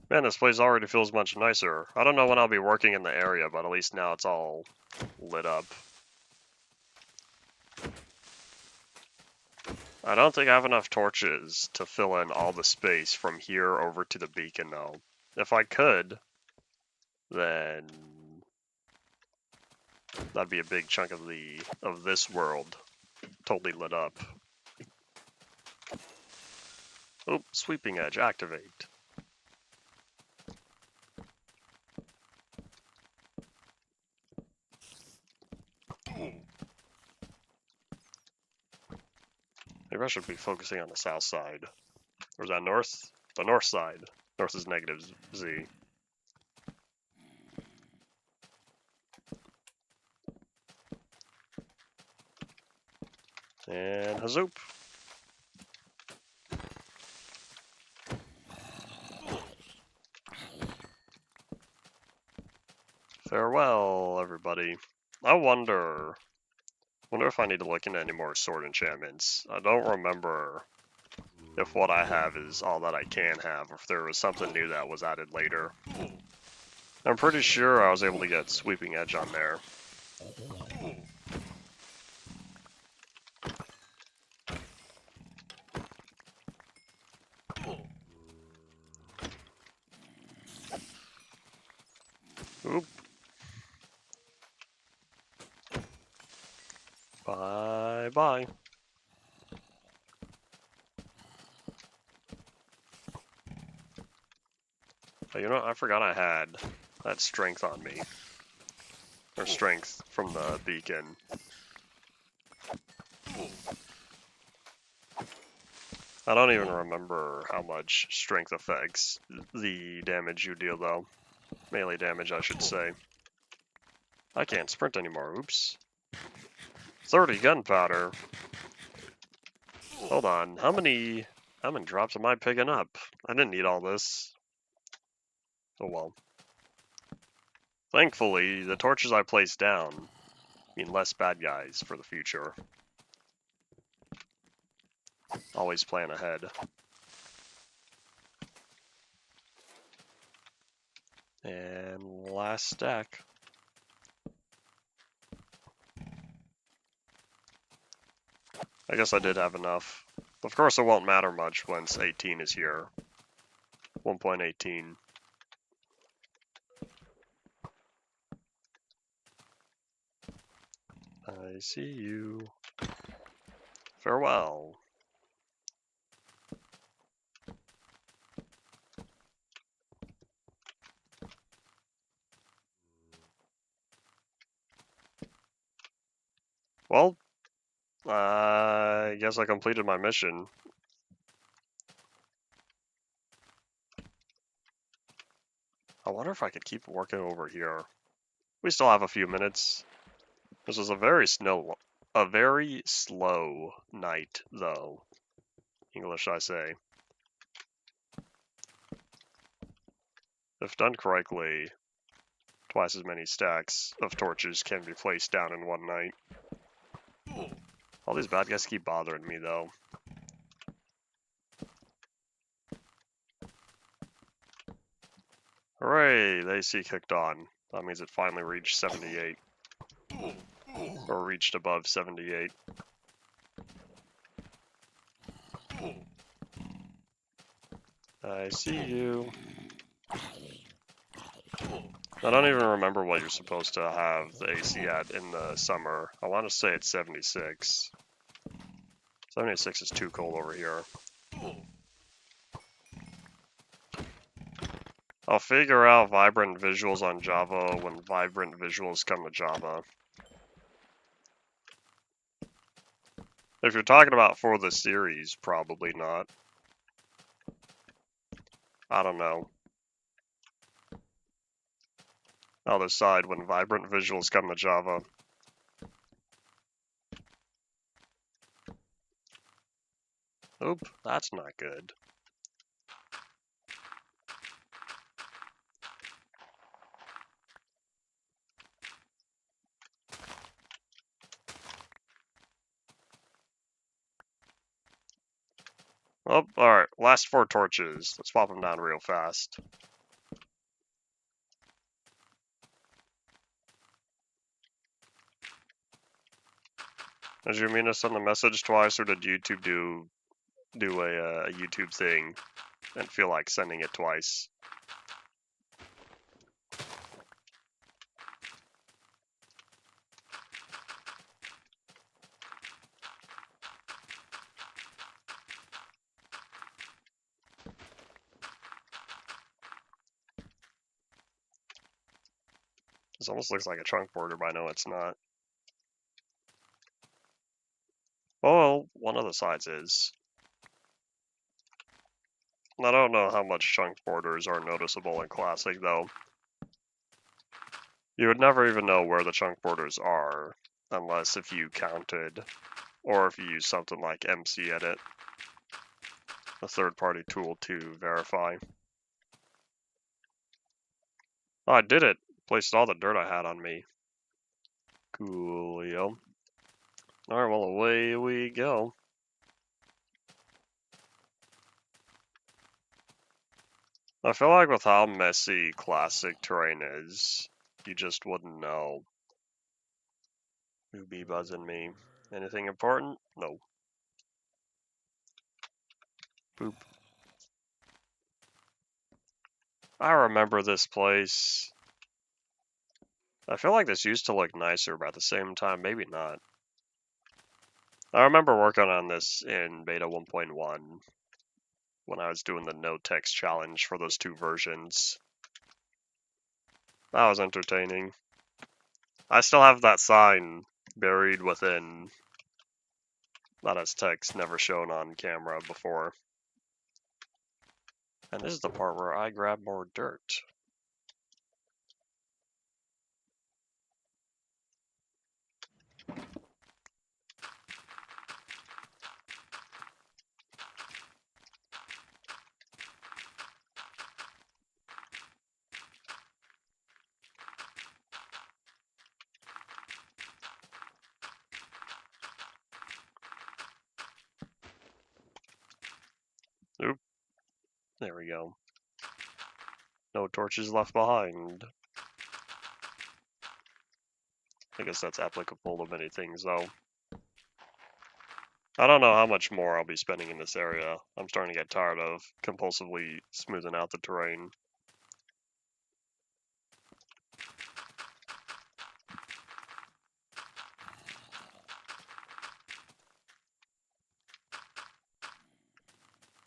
Man, this place already feels much nicer. I don't know when I'll be working in the area, but at least now it's all lit up. I don't think I have enough torches to fill in all the space from here over to the beacon, though. If I could, then that'd be a big chunk of this world totally lit up. Oh, sweeping edge, activate. Maybe I should be focusing on the south side. Or is that north? The north side. North is negative Z. And hazoop. Farewell, everybody. I wonder if I need to look into any more sword enchantments. I don't remember if what I have is all that I can have, or if there was something new that was added later. I'm pretty sure I was able to get sweeping edge on there. Oop. Bye-bye. Oh, you know what? I forgot I had that strength on me. Or strength from the beacon. I don't even remember how much strength affects the damage you deal, though. Melee damage, I should say. I can't sprint anymore, oops. 30 gunpowder. Hold on, how many drops am I picking up? I didn't need all this. Oh well. Thankfully, the torches I placed down mean less bad guys for the future. Always plan ahead. And last stack. I guess I did have enough. Of course it won't matter much once 18 is here. 1.18. I see you. Farewell. Well, I guess I completed my mission. I wonder if I could keep working over here. We still have a few minutes. This was a very slow night, though. English, I say. If done correctly, twice as many stacks of torches can be placed down in one night. All these bad guys keep bothering me, though. Hooray! The AC kicked on. That means it finally reached 78. Or reached above 78. I see you. I don't even remember what you're supposed to have the AC at in the summer. I want to say it's 76. 76 is too cold over here. I'll figure out vibrant visuals on Java when vibrant visuals come to Java. If you're talking about for the series, probably not. I don't know. I'll decide when vibrant visuals come to Java. Oop, that's not good. Oh, alright, last 4 torches. Let's pop them down real fast. Did you mean to send the message twice, or did YouTube do a YouTube thing and feel like sending it twice? This almost looks like a trunk border, but I know it's not. Oh, one of the sides is. I don't know how much chunk borders are noticeable in Classic, though. You would never even know where the chunk borders are, unless if you counted, or if you use something like MC Edit, a third-party tool to verify. Oh, I did it! Placed all the dirt I had on me. Coolio. Alright, well, away we go. I feel like with how messy Classic terrain is, you just wouldn't know. Who be buzzing me? Anything important? No. Boop. I remember this place. I feel like this used to look nicer, but at the same time, maybe not. I remember working on this in beta 1.1 when I was doing the no text challenge for those 2 versions. That was entertaining. I still have that sign buried within. That has text never shown on camera before. And this is the part where I grab more dirt. Oop. There we go. No torches left behind. I guess that's applicable to many things, though. I don't know how much more I'll be spending in this area. I'm starting to get tired of compulsively smoothing out the terrain.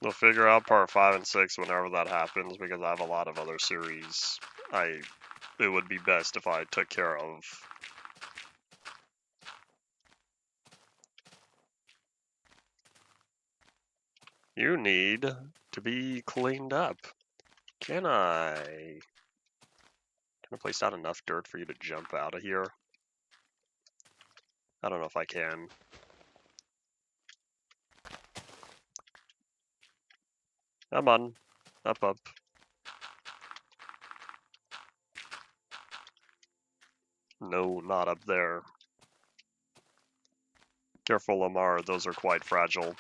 We'll figure out part 5 and 6 whenever that happens, because I have a lot of other series it would be best if I took care of. You need to be cleaned up. Can I place down enough dirt for you to jump out of here? I don't know if I can. Come on. Up, up. No, not up there. Careful, Lamar, those are quite fragile.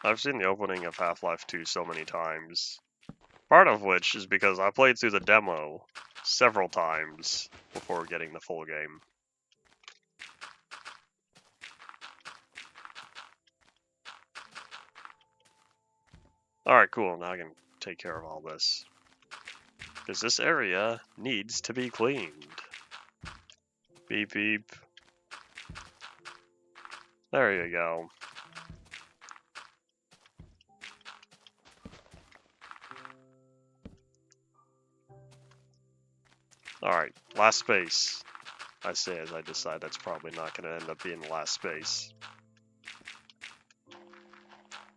I've seen the opening of Half-Life 2 so many times. Part of which is because I played through the demo several times before getting the full game. Alright, cool. Now I can take care of all this. Because this area needs to be cleaned. Beep beep. There you go. Alright, last space. I say as I decide that's probably not going to end up being the last space.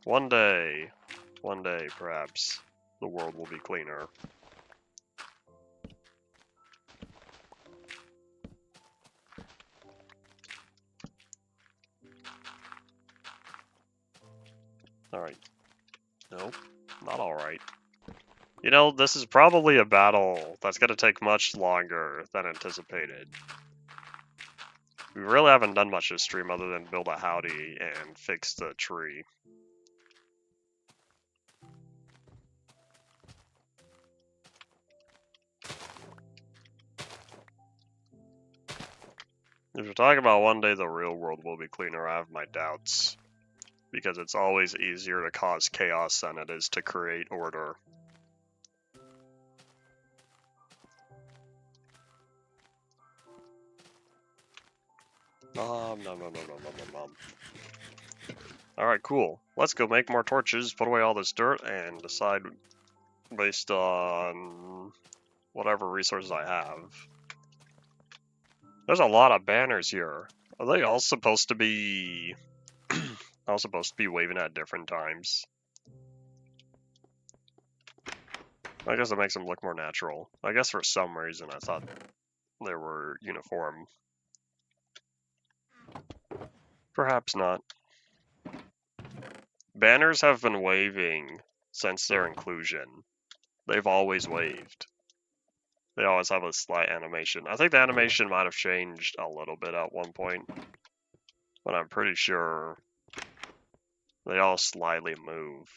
One day, perhaps, the world will be cleaner. Alright. Nope, not alright. You know, this is probably a battle that's going to take much longer than anticipated. We really haven't done much this stream other than build a howdy and fix the tree. If you're talking about one day the real world will be cleaner, I have my doubts. Because it's always easier to cause chaos than it is to create order. Nom. Alright, cool. Let's go make more torches, put away all this dirt, and decide based on whatever resources I have. There's a lot of banners here. Are they all supposed to be waving at different times? I guess it makes them look more natural. I guess for some reason I thought they were uniform. Perhaps not. Banners have been waving since their inclusion. They've always waved. They always have a slight animation. I think the animation might have changed a little bit at one point, but I'm pretty sure they all slightly move.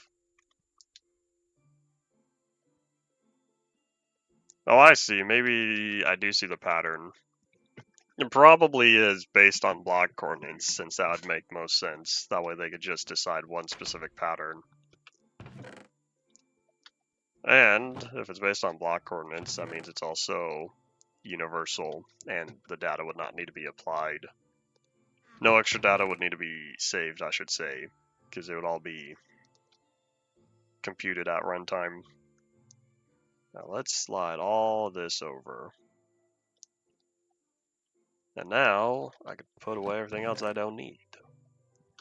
Oh, I see. Maybe I do see the pattern. It probably is based on block coordinates, since that would make most sense. That way they could just decide one specific pattern. And if it's based on block coordinates, that means it's also universal, and the data would not need to be applied. No extra data would need to be saved, I should say, because it would all be computed at runtime. Now let's slide all this over. And now I can put away everything else I don't need.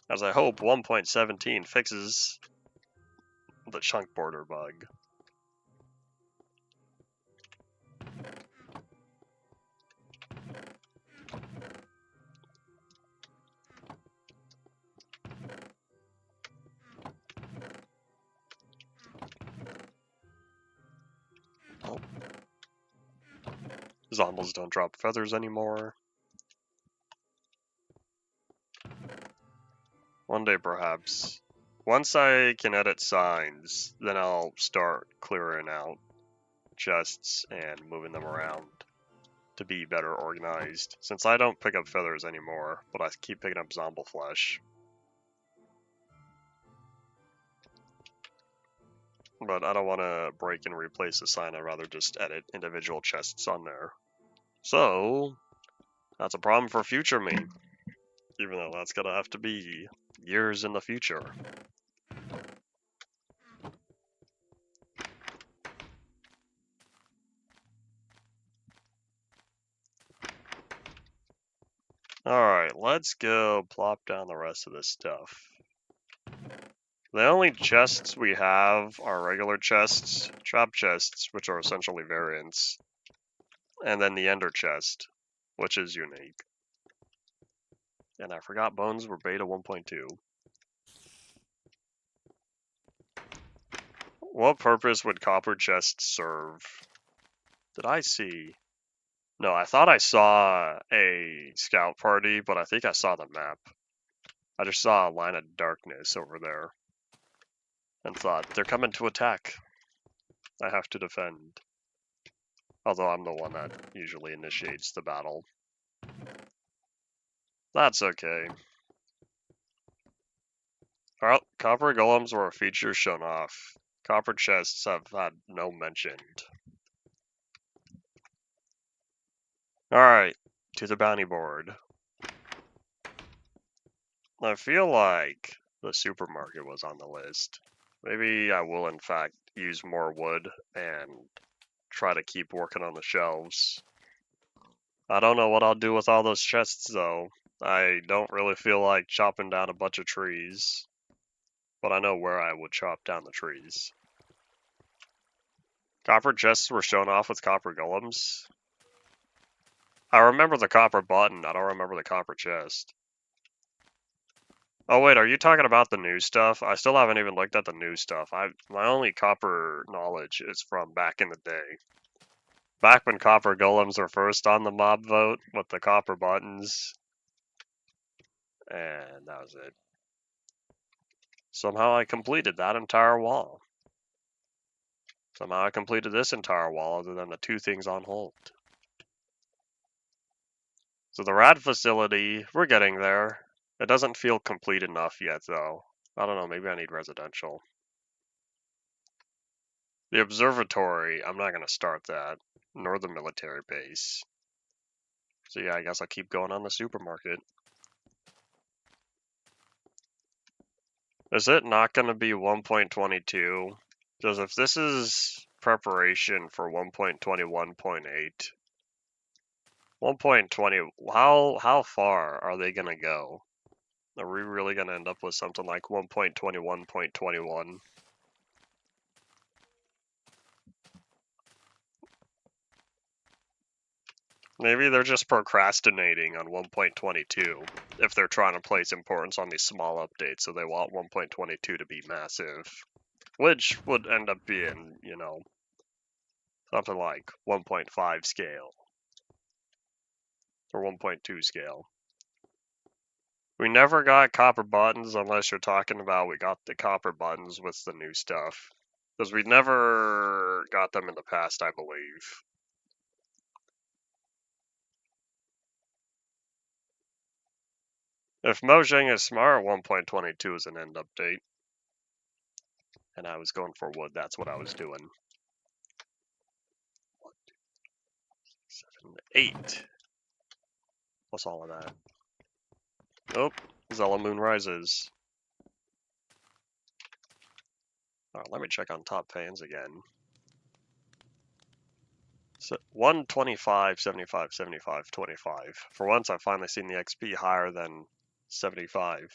As I hope 1.17 fixes the chunk border bug. Oh. Zombies don't drop feathers anymore. One day, perhaps. Once I can edit signs, then I'll start clearing out chests and moving them around to be better organized. Since I don't pick up feathers anymore, but I keep picking up zombie flesh. But I don't want to break and replace a sign, I'd rather just edit individual chests on there. So, that's a problem for future me. Even though that's gonna have to be years in the future. Alright, let's go plop down the rest of this stuff. The only chests we have are regular chests, trap chests, which are essentially variants, and then the ender chest, which is unique. And I forgot bones were beta 1.2. What purpose would copper chests serve? Did I see? No, I thought I saw a scout party, but I think I saw the map. I just saw a line of darkness over there. And thought, they're coming to attack. I have to defend. Although I'm the one that usually initiates the battle. That's okay. Alright, Copper golems were a feature shown off. Copper chests have had no mentioned. Alright, to the bounty board. I feel like the supermarket was on the list. Maybe I will in fact use more wood and try to keep working on the shelves. I don't know what I'll do with all those chests though. I don't really feel like chopping down a bunch of trees, but I know where I would chop down the trees. Copper chests were shown off with copper golems. I remember the copper button, I don't remember the copper chest. Oh wait, are you talking about the new stuff? I still haven't even looked at the new stuff. My only copper knowledge is from back in the day. Back when copper golems were first on the mob vote with the copper buttons. And that was it. Somehow I completed that entire wall. Somehow I completed this entire wall other than the two things on hold. So the rad facility, we're getting there. It doesn't feel complete enough yet though. I don't know, maybe I need residential. The observatory, I'm not going to start that, nor the military base. So yeah, I guess I'll keep going on the supermarket. Is it not going to be 1.22? Because if this is preparation for 1.21.8, 1.20, how far are they going to go? Are we really going to end up with something like 1.21.21? Maybe they're just procrastinating on 1.22 if they're trying to place importance on these small updates, so they want 1.22 to be massive, which would end up being, you know, something like 1.5 scale or 1.2 scale. We never got copper buttons unless you're talking about we got the copper buttons with the new stuff, because we never got them in the past, I believe. If Mojang is smart, 1.22 is an end update. And I was going for wood, that's what I was doing. 1, 2, 7, 8. What's all of that? Oh, Zella Moon rises. Let me check on top fans again. So 125, 75, 75, 25. For once, I've finally seen the XP higher than 75.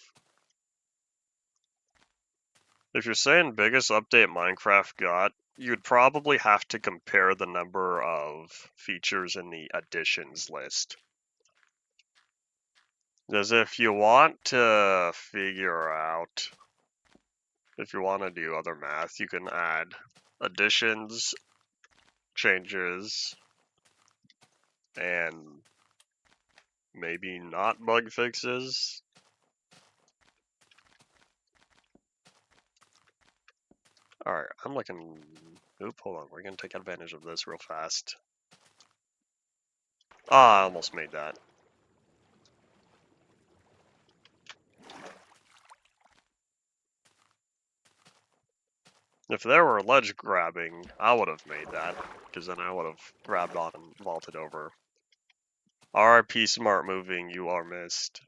If you're saying biggest update Minecraft got, you'd probably have to compare the number of features in the additions list. Because if you want to figure out, if you want to do other math, you can add additions, changes, and maybe not bug fixes. Alright, I'm looking... Oop, hold on, we're going to take advantage of this real fast. Ah, I almost made that. If there were ledge grabbing, I would have made that, because then I would have grabbed on and vaulted over. RIP smart moving, you are missed.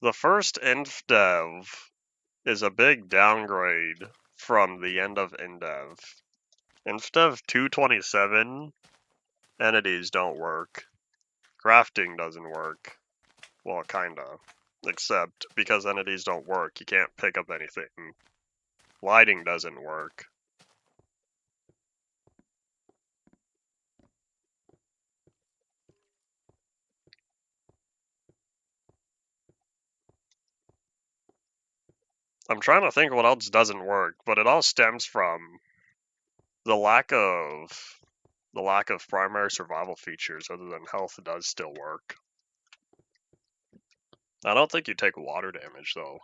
The first InfDev is a big downgrade from the end of InDev. InfDev 227, entities don't work. Crafting doesn't work. Well, kinda. Except because entities don't work, you can't pick up anything. Lighting doesn't work. I'm trying to think what else doesn't work, but it all stems from the lack of primary survival features other than health does still work. I don't think you take water damage though.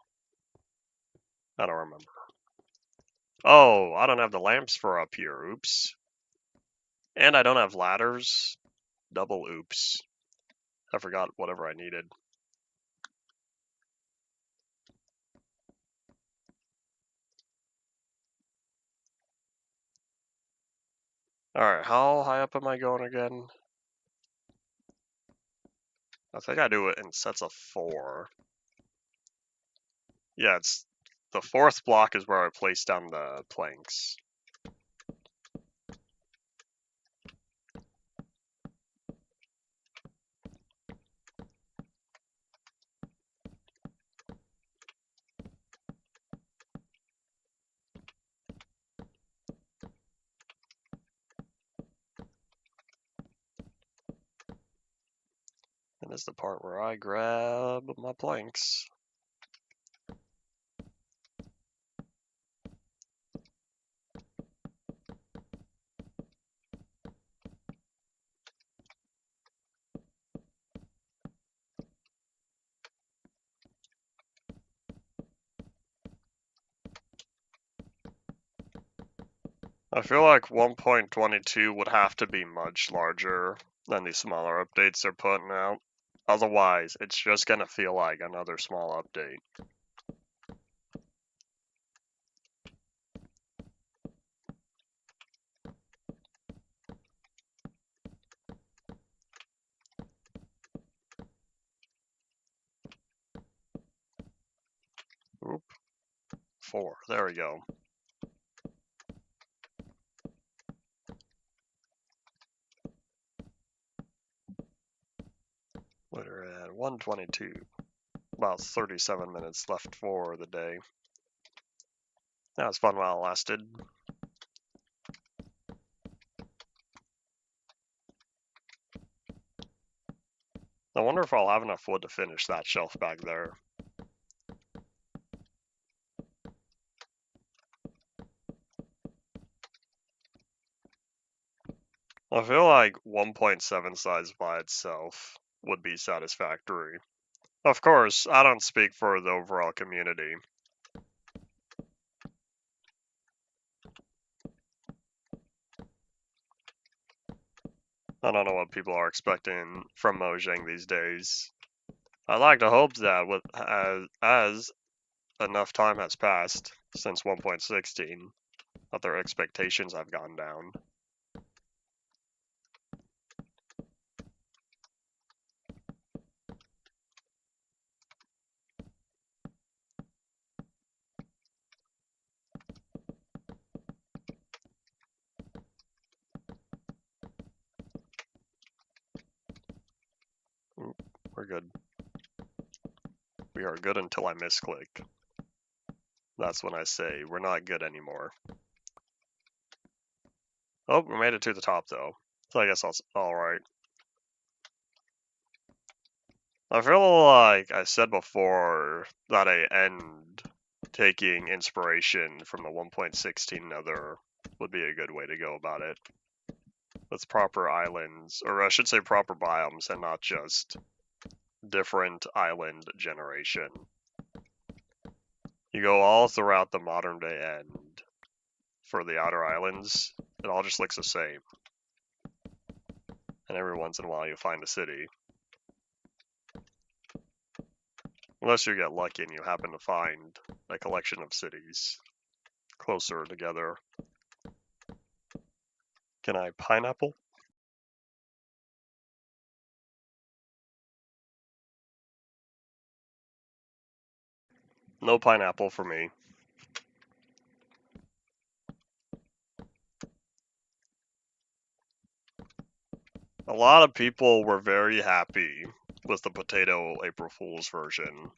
I don't remember. Oh, I don't have the lamps for up here, oops. And I don't have ladders. Double oops. I forgot whatever I needed. Alright, how high up am I going again? I think I do it in sets of 4. Yeah, it's the 4th block is where I place down the planks. And this is the part where I grab my planks. I feel like 1.22 would have to be much larger than these smaller updates they're putting out. Otherwise, it's just gonna feel like another small update. Oop. 4. There we go. We're at 122. About 37 minutes left for the day. That was fun while it lasted. I wonder if I'll have enough wood to finish that shelf back there. I feel like 1.7 size by itself would be satisfactory. Of course, I don't speak for the overall community. I don't know what people are expecting from Mojang these days. I'd like to hope that with as enough time has passed since 1.16, that their expectations have gone down. We're good. We are good until I misclick. That's when I say we're not good anymore. Oh, we made it to the top though. So I guess that's alright. I feel like I said before that I end taking inspiration from the 1.16 Nether would be a good way to go about it. With proper islands, or I should say proper biomes, and not just different island generation. You go all throughout the modern day end for the outer islands, it all just looks the same. And every once in a while you find a city. Unless you get lucky and you happen to find a collection of cities closer together. Can I pineapple? No pineapple for me. A lot of people were very happy with the potato April Fool's version.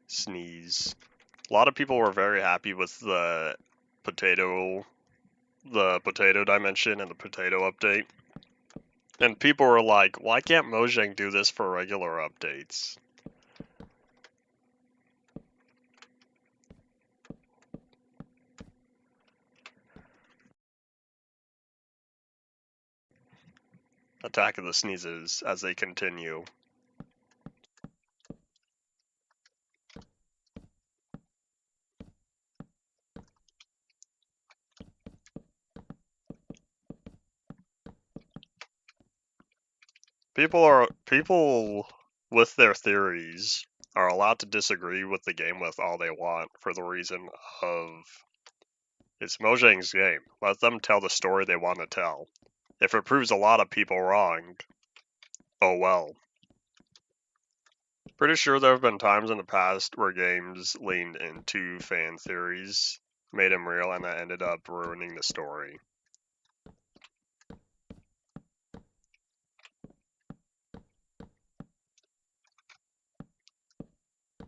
Sneeze. A lot of people were very happy with the potato dimension and the potato update. And people were like, why can't Mojang do this for regular updates? Attack of the Sneezes as they continue. People with their theories are allowed to disagree with the game with all they want for the reason of it's Mojang's game. Let them tell the story they want to tell. If it proves a lot of people wrong, oh well. Pretty sure there have been times in the past where games leaned into fan theories, made them real, and that ended up ruining the story.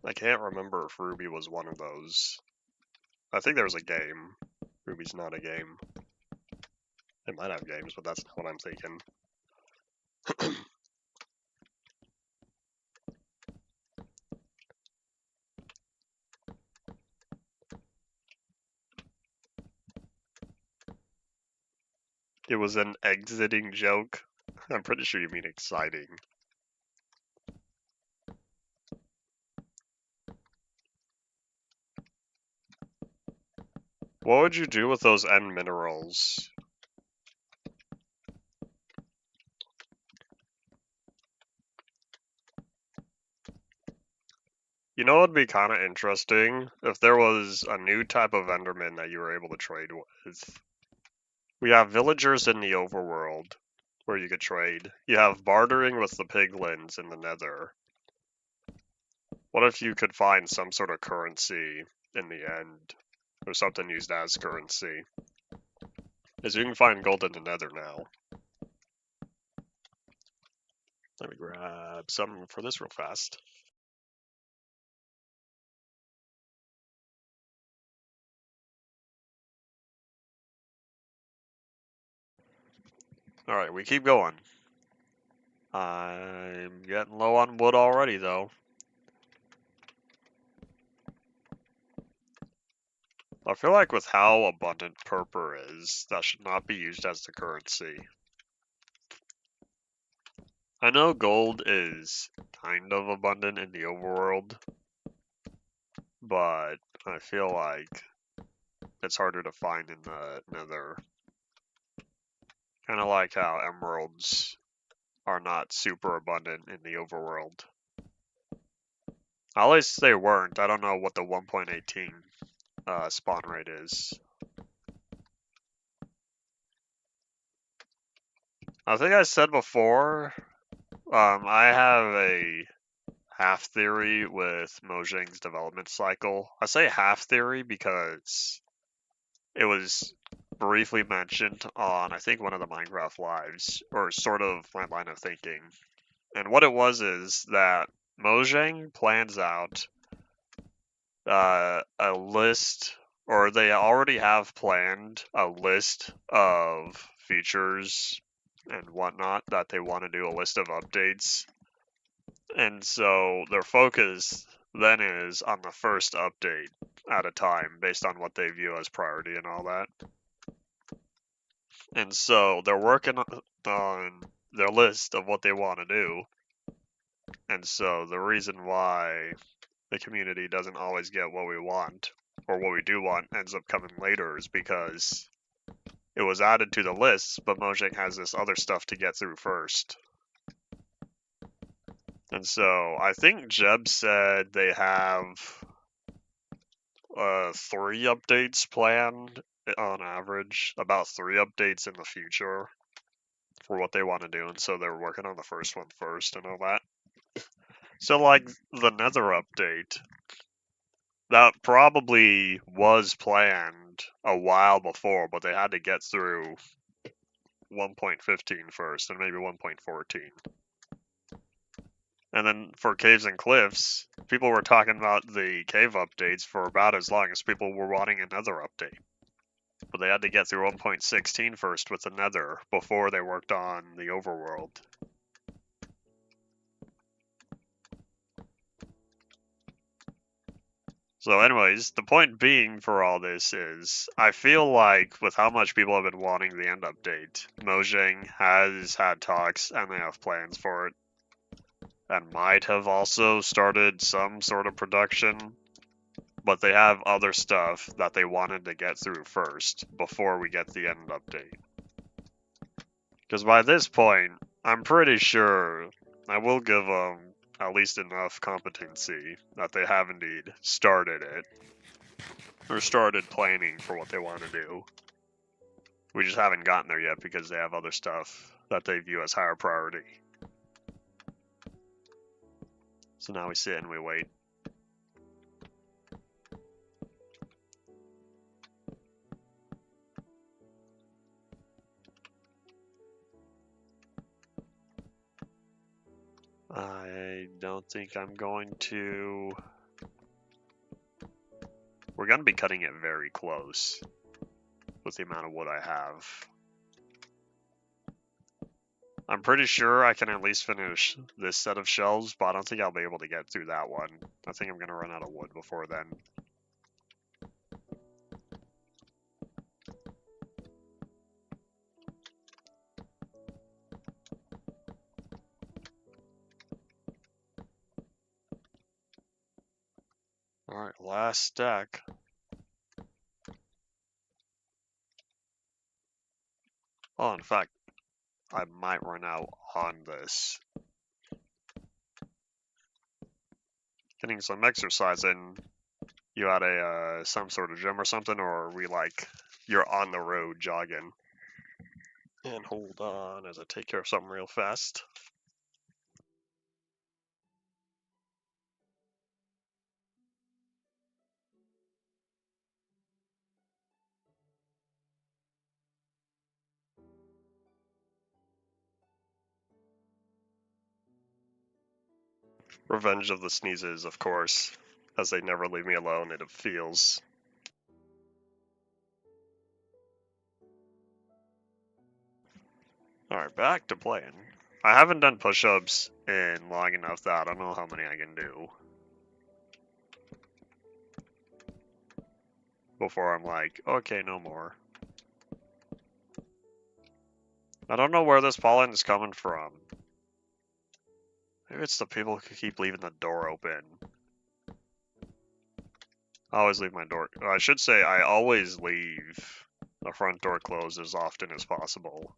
I can't remember if Ruby was one of those. I think there was a game. Ruby's not a game. It might have games, but that's not what I'm thinking. It was an exiting joke. I'm pretty sure you mean exciting. What would you do with those end minerals? You know what would be kind of interesting? If there was a new type of Enderman that you were able to trade with. We have villagers in the overworld where you could trade. You have bartering with the piglins in the nether. What if you could find some sort of currency in the end? Or something used as currency? Because you can find gold in the nether now. Let me grab some for this real fast. Alright, we keep going. I'm getting low on wood already, though. I feel like with how abundant purple is, that should not be used as the currency. I know gold is kind of abundant in the overworld, but I feel like it's harder to find in the nether. Kind of like how emeralds are not super abundant in the overworld. At least they weren't. I don't know what the 1.18 spawn rate is. I think I said before, I have a half theory with Mojang's development cycle. I say half theory because it was briefly mentioned on, I think, one of the Minecraft lives, or sort of my line of thinking. And what it was is that Mojang plans out a list, or they already have planned a list of features and whatnot that they want to do, a list of updates. And so their focus then is on the first update at a time based on what they view as priority and all that. And so they're working on their list of what they want to do. And so the reason why the community doesn't always get what we want, or what we do want ends up coming later, is because it was added to the list, but Mojang has this other stuff to get through first. And so I think Jeb said they have 3 updates planned on average, about 3 updates in the future for what they want to do, and so they're working on the first one first and all that. So like the Nether update, that probably was planned a while before, but they had to get through 1.15 first, and maybe 1.14. And then for Caves and Cliffs, people were talking about the cave updates for about as long as people were wanting another update. But they had to get through 1.16 first with the Nether before they worked on the overworld. So anyways, the point being for all this is, I feel like with how much people have been wanting the end update, Mojang has had talks and they have plans for it. And might have also started some sort of production, but they have other stuff that they wanted to get through first before we get the end update. Because by this point, I'm pretty sure I will give them at least enough competency that they have indeed started it, or started planning for what they want to do. We just haven't gotten there yet because they have other stuff that they view as higher priority. So now we sit and we wait. I don't think I'm going to... We're going to be cutting it very close with the amount of wood I have. I'm pretty sure I can at least finish this set of shelves, but I don't think I'll be able to get through that one. I think I'm going to run out of wood before then. Alright, last stack. Oh, in fact, I might run out on this. Getting some exercise in. You at a some sort of gym or something, or are we like you're on the road jogging? And hold on as I take care of something real fast. Revenge of the Sneezes, of course, as they never leave me alone, it feels. Alright, back to playing. I haven't done push-ups in long enough that I don't know how many I can do before I'm like, okay, no more. I don't know where this pollen is coming from. Maybe it's the people who keep leaving the door open. I always leave my door... I should say I always leave the front door closed as often as possible.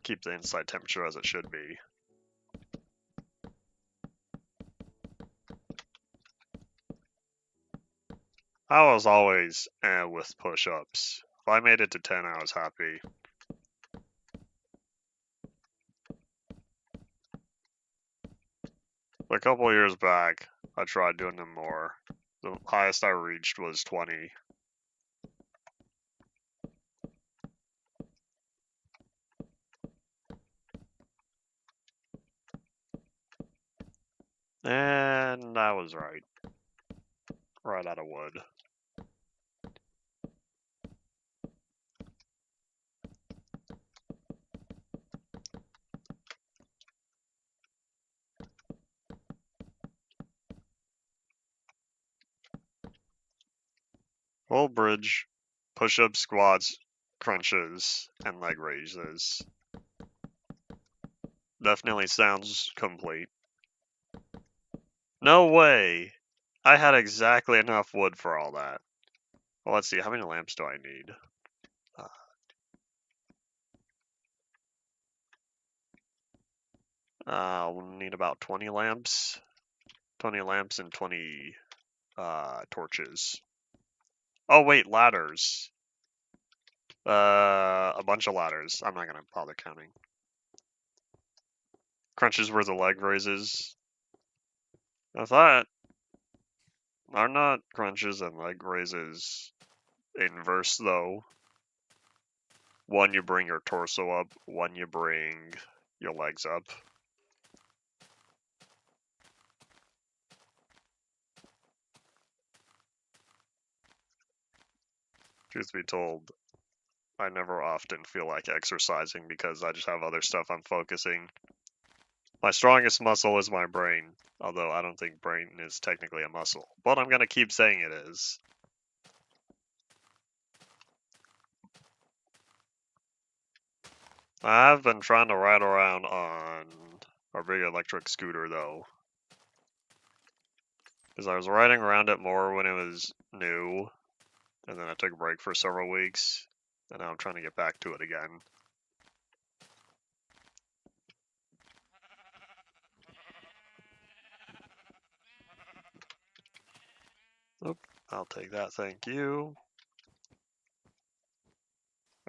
Keep the inside temperature as it should be. I was always with push-ups. If I made it to 10, I was happy. A couple of years back, I tried doing them more. The highest I reached was 20. And I was right. Right out of wood. Whole bridge, push-ups, squats, crunches, and leg raises. Definitely sounds complete. No way! I had exactly enough wood for all that. Well, let's see, how many lamps do I need? We'll need about 20 lamps. 20 lamps and 20 torches. Oh wait, ladders. A bunch of ladders. I'm not gonna bother counting. Crunches were the leg raises. I thought, are not crunches and leg raises inverse though? One you bring your torso up, one you bring your legs up. Truth be told, I never often feel like exercising because I just have other stuff I'm focusing. My strongest muscle is my brain, although I don't think brain is technically a muscle, but I'm gonna keep saying it is. I've been trying to ride around on our big electric scooter though, because I was riding around it more when it was new, and then I took a break for several weeks, and now I'm trying to get back to it again. I'll take that, thank you.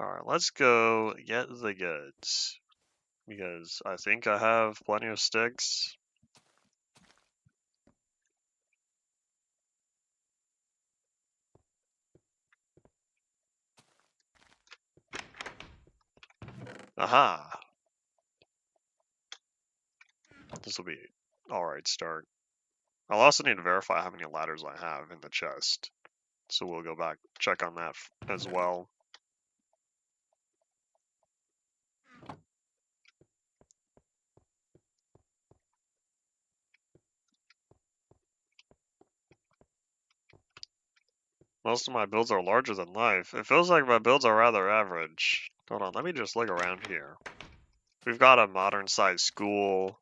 Alright, let's go get the goods. Because I think I have plenty of sticks. Aha! This will be alright start. I'll also need to verify how many ladders I have in the chest. So we'll go back, check on that as well. Most of my builds are larger than life. It feels like my builds are rather average. Hold on, let me just look around here. We've got a modern-sized school.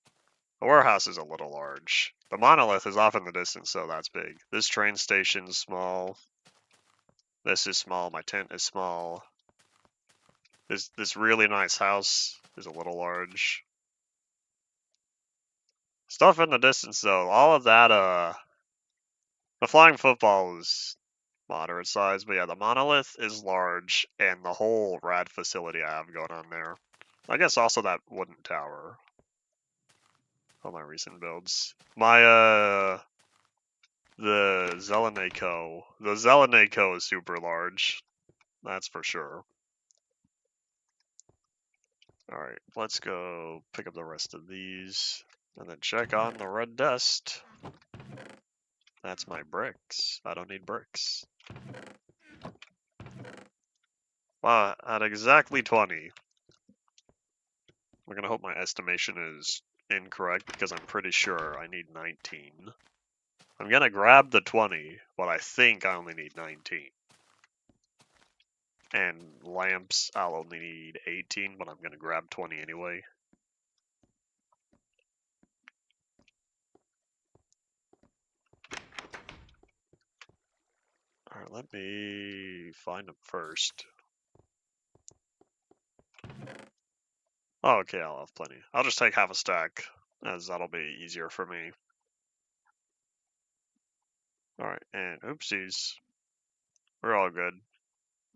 The warehouse is a little large. The monolith is off in the distance, so that's big. This train station's small. This is small. My tent is small. This really nice house is a little large. Stuff in the distance, though. All of that, the flying football is moderate size, but yeah, the monolith is large, and the whole rad facility I have going on there. I guess also that wooden tower. All my recent builds. My, the Zeleneko is super large. That's for sure. Alright, let's go pick up the rest of these, and then check on the red dust. That's my bricks. I don't need bricks. Wow, at exactly 20. I'm gonna hope my estimation is incorrect, because I'm pretty sure I need 19. I'm gonna grab the 20, but I think I only need 19. And lamps, I'll only need 18, but I'm gonna grab 20 anyway. Alright, let me find them first. Oh, okay, I'll have plenty. I'll just take half a stack, as that'll be easier for me. Alright, and oopsies. We're all good.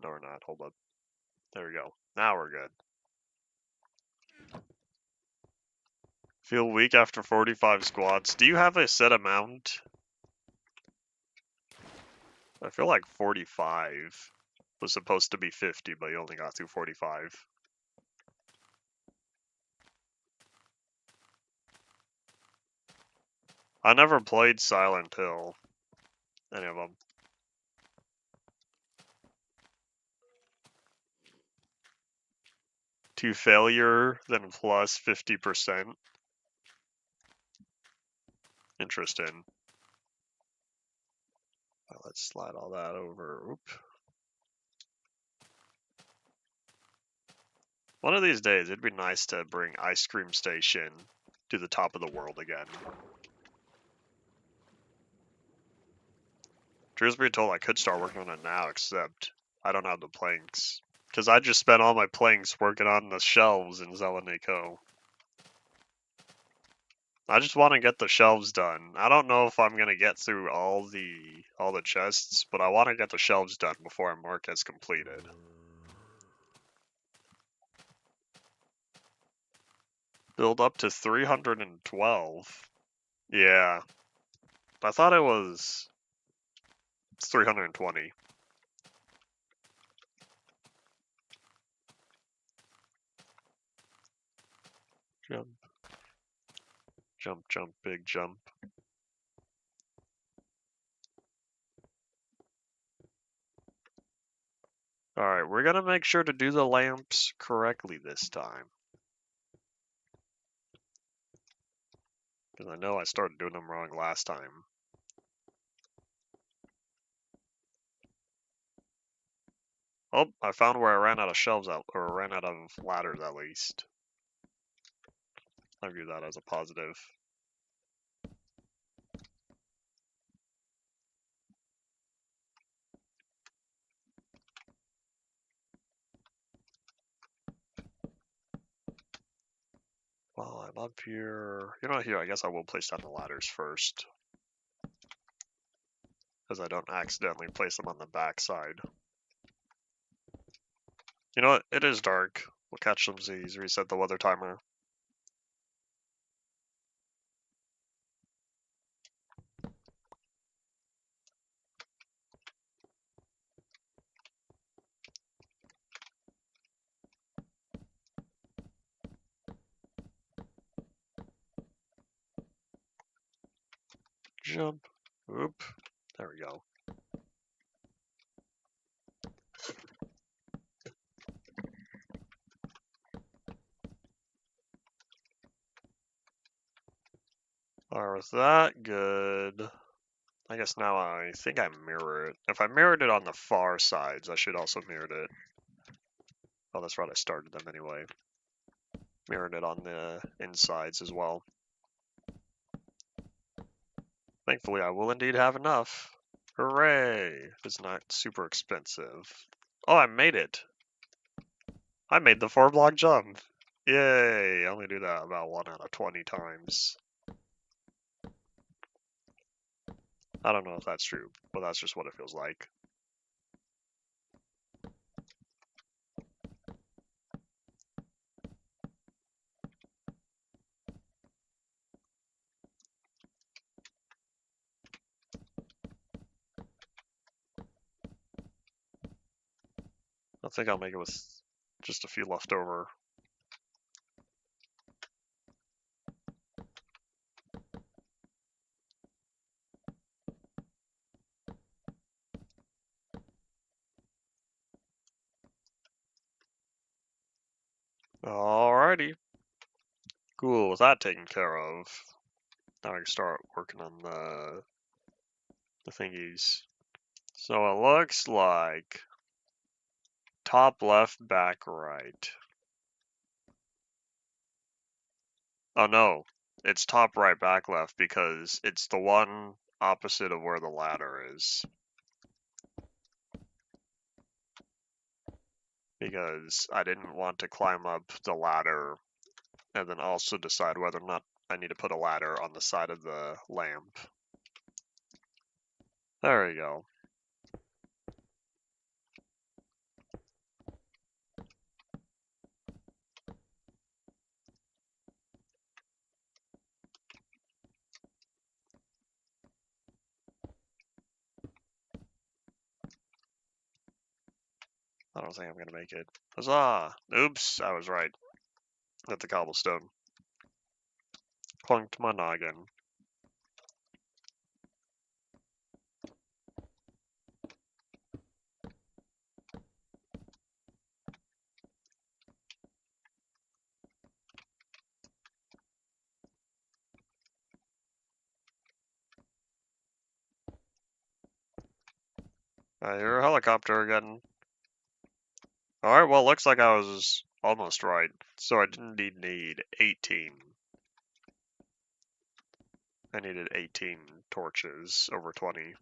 No, we're not. Hold up. There we go. Now we're good. Feel weak after 45 squats. Do you have a set amount? I feel like 45 was supposed to be 50, but you only got through 45. I never played Silent Hill. Any of them. To failure, then plus 50%. Interesting. Let's slide all that over. Oop. One of these days, it'd be nice to bring Ice Cream Station to the top of the world again. Truth be told, I could start working on it now, except I don't have the planks. Because I just spent all my planks working on the shelves in Zeleneko. I just want to get the shelves done. I don't know if I'm going to get through all the chests, but I want to get the shelves done before I mark as completed. Build up to 312. Yeah. I thought it was 320. Jump. Jump, jump, big jump. Alright, we're gonna make sure to do the lamps correctly this time. Because I know I started doing them wrong last time. Oh, I found where I ran out of shelves, or ran out of ladders at least. I view that as a positive. While I'm up here, here, I guess I will place down the ladders first. Because I don't accidentally place them on the back side. You know what? It is dark. We'll catch some Z's, reset the weather timer. Jump. Oop. There we go. Alright, with that, good. I guess now I think I mirror it. If I mirrored it on the far sides, I should also mirror it. Oh, that's right, I started them anyway. Mirrored it on the insides as well. Thankfully, I will indeed have enough. Hooray! It's not super expensive. Oh, I made it! I made the 4-block jump! Yay! I only do that about 1 out of 20 times. I don't know if that's true, but that's just what it feels like. I think I'll make it with just a few left over. Alrighty. Cool, with that taken care of, now I can start working on the thingies. So it looks like top left, back right. Oh no, it's top right, back left because it's the one opposite of where the ladder is. Because I didn't want to climb up the ladder and then also decide whether or not I need to put a ladder on the side of the lamp. There we go. I don't think I'm gonna make it. Huzzah! Oops, I was right. At the cobblestone. Clunked my noggin. I hear a helicopter again. Alright, well, looks like I was almost right. So I didn't need 18. I needed 18 torches over 20.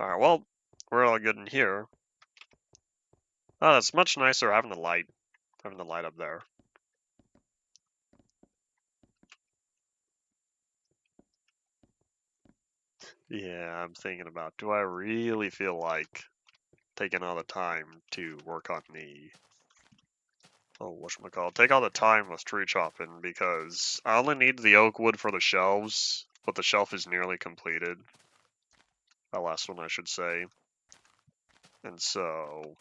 Alright, well, we're all good in here. Oh, it's much nicer having the light up there. Yeah, I'm thinking about, do I really feel like taking all the time to work on the, take all the time with tree chopping, because I only need the oak wood for the shelves, but the shelf is nearly completed. The last one, I should say. And so,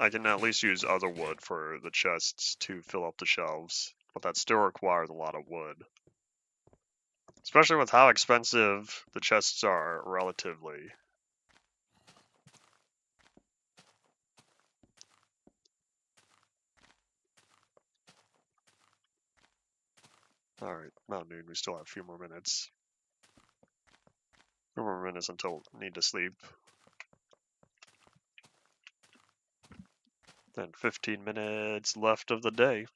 I can at least use other wood for the chests to fill up the shelves, but that still requires a lot of wood. Especially with how expensive the chests are, relatively. Alright, not noon, we still have a few more minutes. A few more minutes until need to sleep. Then 15 minutes left of the day.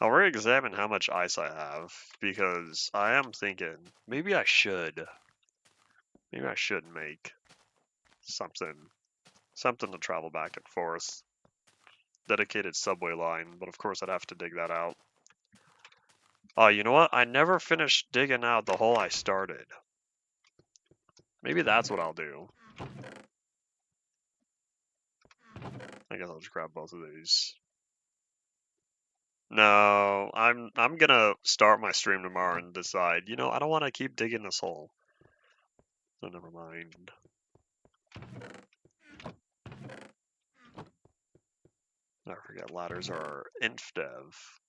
I'll re-examine how much ice I have, because I am thinking, maybe I should make something to travel back and forth. Dedicated subway line, but of course I'd have to dig that out. Oh, you know what? I never finished digging out the hole I started. Maybe that's what I'll do. I guess I'll just grab both of these. No, I'm gonna start my stream tomorrow and decide, you know, I don't want to keep digging this hole. So never mind. Never forget ladders are inf dev.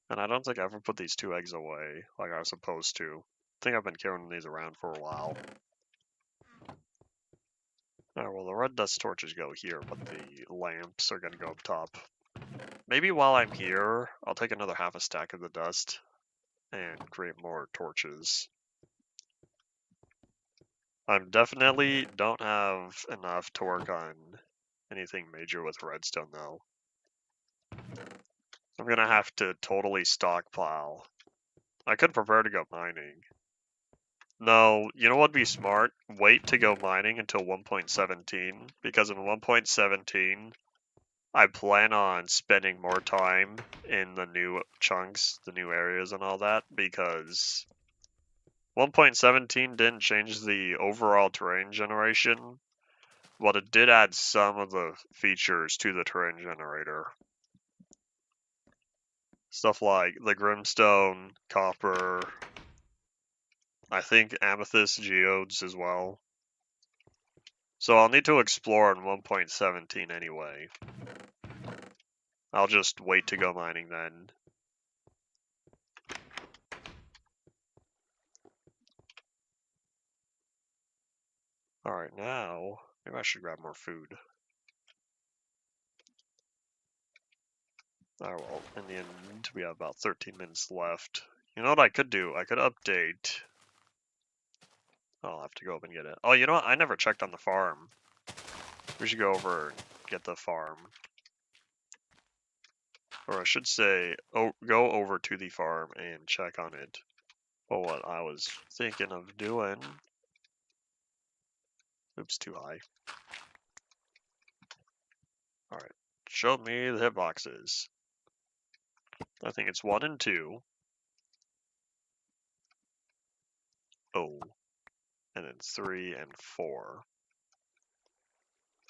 And I don't think I ever put these 2 eggs away like I was supposed to. I think I've been carrying these around for a while. Alright, well the red dust torches go here, but the lamps are gonna go up top. Maybe while I'm here, I'll take another half a stack of the dust and create more torches. I definitely don't have enough to work on anything major with redstone though. I'm gonna have to totally stockpile. I could prefer to go mining. No, you know what'd be smart? Wait to go mining until 1.17, because in 1.17, I plan on spending more time in the new chunks, the new areas and all that, because 1.17 didn't change the overall terrain generation, but it did add some of the features to the terrain generator. Stuff like the Grimstone, Copper, I think Amethyst Geodes as well. So I'll need to explore in 1.17 anyway. I'll just wait to go mining then. Alright, now, maybe I should grab more food. Alright, well, in the end, we have about 13 minutes left. You know what I could do? I could update. I'll have to go up and get it. Oh, you know what? I never checked on the farm. We should go over and get the farm. Or I should say, go over to the farm and check on it. But what I was thinking of doing... Oops, too high. Alright, show me the hitboxes. I think it's 1 and 2. Oh. And then 3 and 4.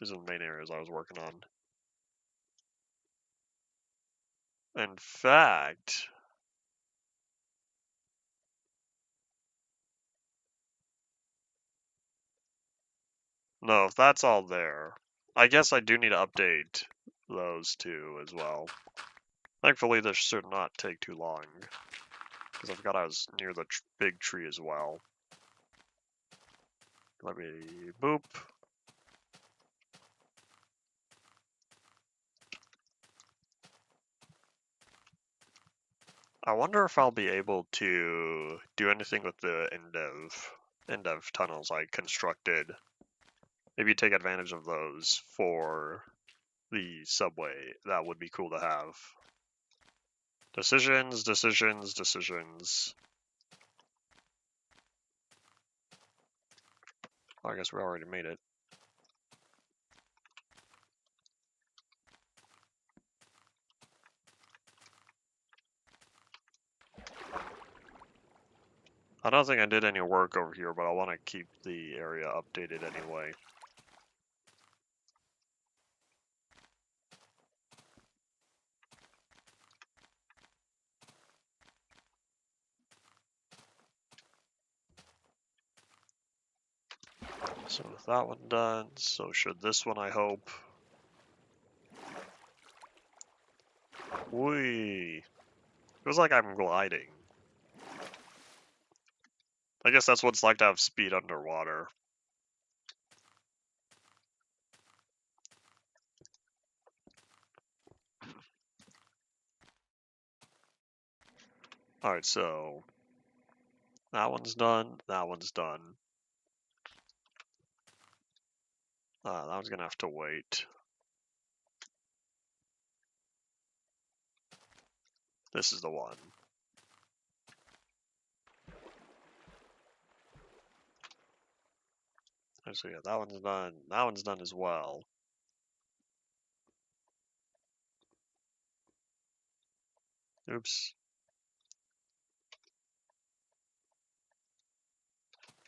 These are the main areas I was working on. In fact... No, if that's all there, I guess I do need to update those two as well. Thankfully, this should not take too long, because I forgot I was near the big tree as well. Let me boop. I wonder if I'll be able to do anything with the end of tunnels I constructed. Maybe take advantage of those for the subway. That would be cool to have. Decisions, decisions, decisions. I guess we already made it. I don't think I did any work over here, but I want to keep the area updated anyway. So with that one done, so should this one, I hope. Whee! Feels like I'm gliding. I guess that's what it's like to have speed underwater. Alright, so that one's done, that one's done. That one's gonna have to wait. This is the one. So yeah, that one's done. That one's done as well. Oops.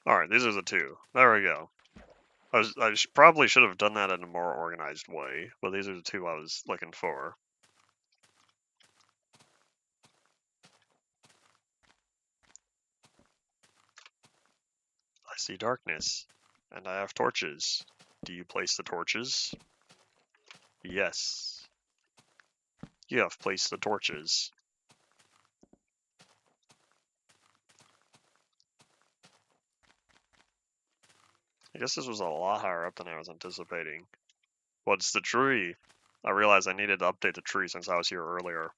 Alright, these are the two. There we go. Probably should have done that in a more organized way, but these are the two I was looking for. I see darkness, and I have torches. Do you place the torches? Yes. You have placed the torches. I guess this was a lot higher up than I was anticipating. What's the tree? I realized I needed to update the tree since I was here earlier.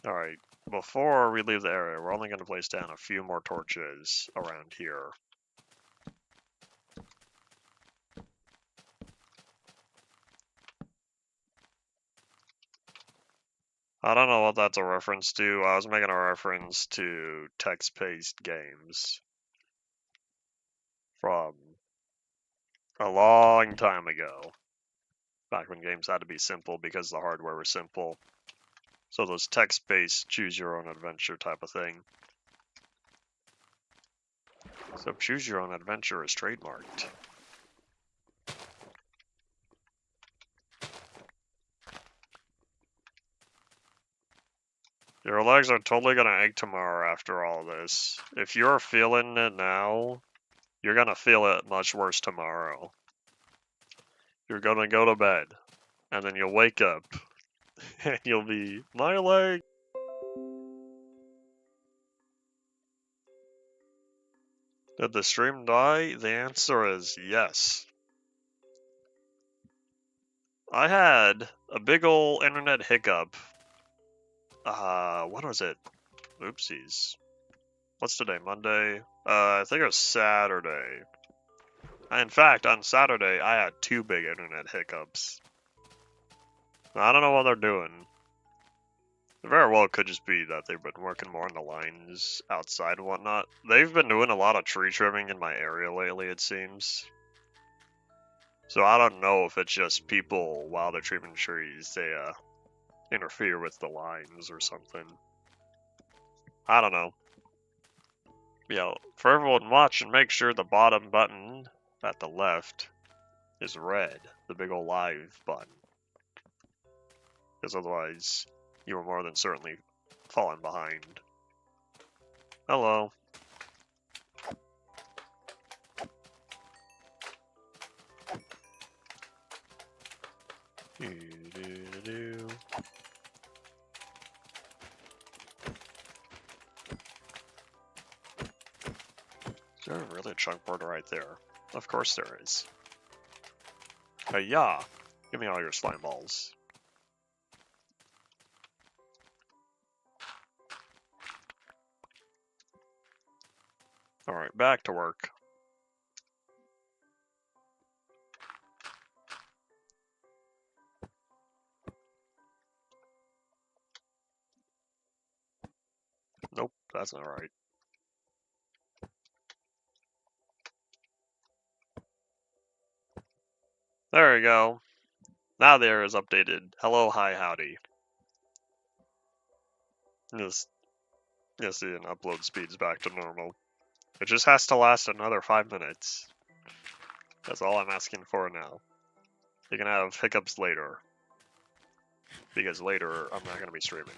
Alright, before we leave the area, we're only going to place down a few more torches around here. I don't know what that's a reference to. I was making a reference to text-based games from a long time ago. Back when games had to be simple because the hardware was simple. So those text-based choose-your-own-adventure type of thing. So choose-your-own-adventure is trademarked. Your legs are totally gonna ache tomorrow after all this. If you're feeling it now, you're gonna feel it much worse tomorrow. You're gonna go to bed, and then you'll wake up, and you'll be, my leg! Did the stream die? The answer is yes. I had a big ol' internet hiccup. What was it? Oopsies. What's today, Monday? I think it was Saturday. In fact, on Saturday, I had 2 big internet hiccups. I don't know what they're doing. It very well could just be that they've been working more on the lines outside and whatnot. They've been doing a lot of tree trimming in my area lately, it seems. So I don't know if it's just people, while they're trimming trees, they interfere with the lines or something. I don't know. Yeah, for everyone watching, make sure the bottom button at the left is red, the big ol' live button. Because otherwise, you are more than certainly falling behind. Hello. Doo-doo-doo. Is there really a chunk border right there? Of course there is. Hey-ya! Give me all your slime balls. Alright, back to work. Nope, that's not right. There we go. Now there is updated. Hello, hi, howdy. Yes, see, and upload speed's back to normal. It just has to last another 5 minutes. That's all I'm asking for now. You can have hiccups later. Because later, I'm not going to be streaming.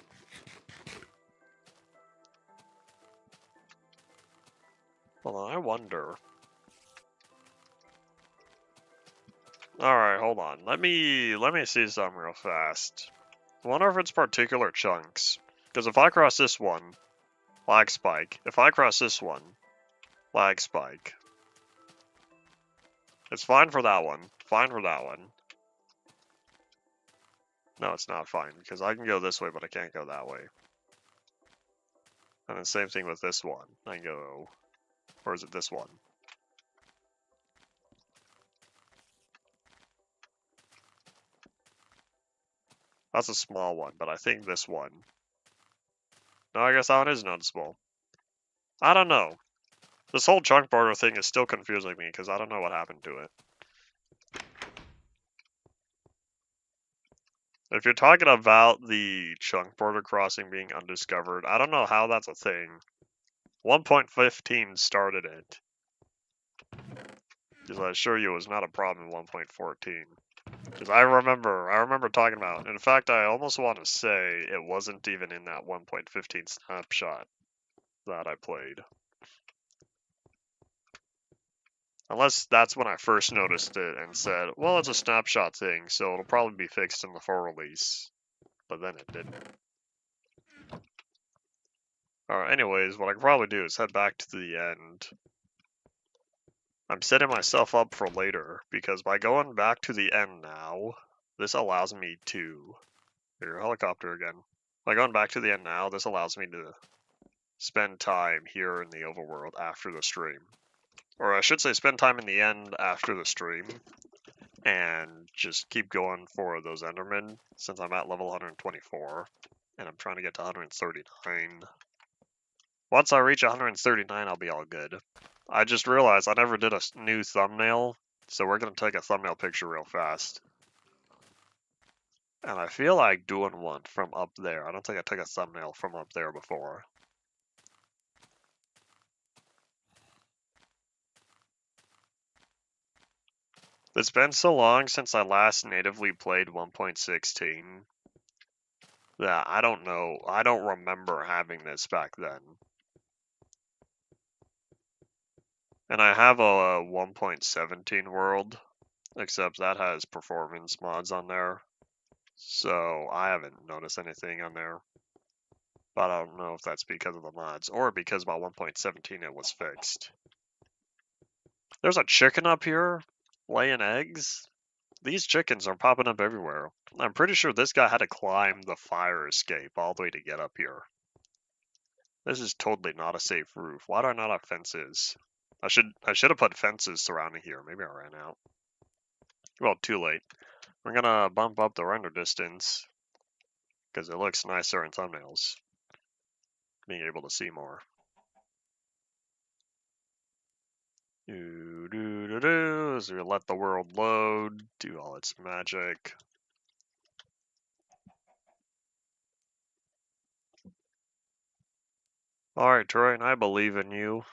Hold on, I wonder. Alright, hold on. Let me see something real fast. I wonder if it's particular chunks. Because if I cross this one, lag spike. If I cross this one, lag spike. It's fine for that one. Fine for that one. No, it's not fine, because I can go this way, but I can't go that way. And the same thing with this one. I can go... Or is it this one? That's a small one, but I think this one. No, I guess that one is noticeable. I don't know. This whole chunk border thing is still confusing me, because I don't know what happened to it. If you're talking about the chunk border crossing being undiscovered, I don't know how that's a thing. 1.15 started it. Because I assure you it was not a problem in 1.14. Because I remember talking about, in fact, I almost want to say it wasn't even in that 1.15 snapshot that I played. Unless that's when I first noticed it and said, well, it's a snapshot thing, so it'll probably be fixed in the full release. But then it didn't. Alright, anyways, what I can probably do is head back to the end. I'm setting myself up for later, because by going back to the end now, this allows me to... Here, helicopter again. By going back to the end now, this allows me to spend time here in the overworld after the stream. Or I should say spend time in the end after the stream, and just keep going for those Endermen, since I'm at level 124, and I'm trying to get to 139. Once I reach 139, I'll be all good. I just realized I never did a new thumbnail, so we're going to take a thumbnail picture real fast. And I feel like doing one from up there. I don't think I took a thumbnail from up there before. It's been so long since I last natively played 1.16 that I don't know. I don't remember having this back then. And I have a 1.17 world, except that has performance mods on there. So I haven't noticed anything on there. But I don't know if that's because of the mods or because by 1.17 it was fixed. There's a chicken up here laying eggs. These chickens are popping up everywhere. I'm pretty sure this guy had to climb the fire escape all the way to get up here. This is totally not a safe roof. Why do I not have fences? I should have put fences surrounding here. Maybe I ran out. Well, too late. We're gonna bump up the render distance because it looks nicer in thumbnails. Being able to see more. So we let the world load, do all its magic. Alright, Troy, I believe in you.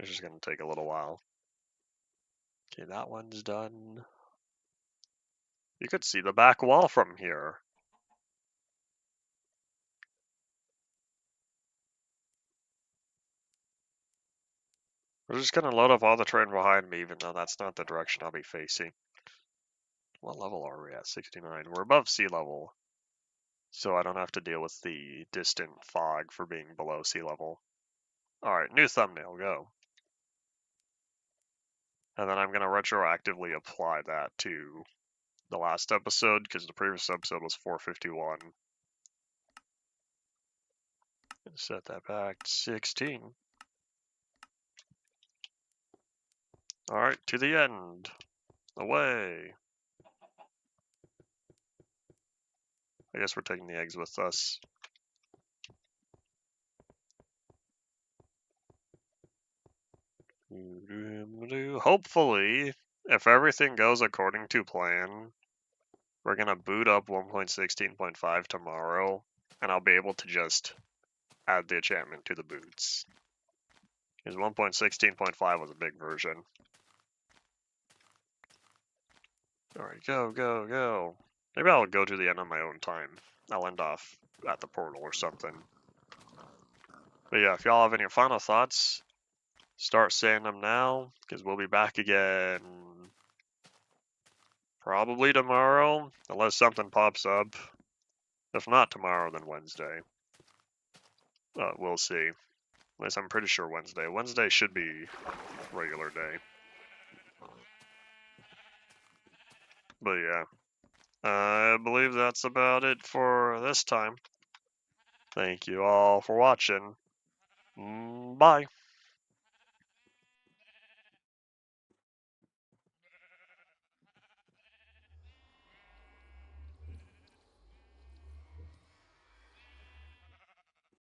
It's just gonna take a little while. Okay, that one's done. You could see the back wall from here. We're just gonna load up all the terrain behind me, even though that's not the direction I'll be facing. What level are we at? 69. We're above sea level, so I don't have to deal with the distant fog for being below sea level. Alright, new thumbnail, go. And then I'm going to retroactively apply that to the last episode, because the previous episode was 451. Set that back to 16. Alright, to the end. Away. I guess we're taking the eggs with us. Hopefully, if everything goes according to plan, we're going to boot up 1.16.5 tomorrow, and I'll be able to just add the enchantment to the boots. Because 1.16.5 was a big version. Alright, go, go, go. Maybe I'll go to the end on my own time. I'll end off at the portal or something. But yeah, if y'all have any final thoughts, start saying them now, because we'll be back again probably tomorrow, unless something pops up. If not tomorrow, then Wednesday. We'll see. At least I'm pretty sure Wednesday. Wednesday should be regular day. But yeah, I believe that's about it for this time. Thank you all for watching. Bye.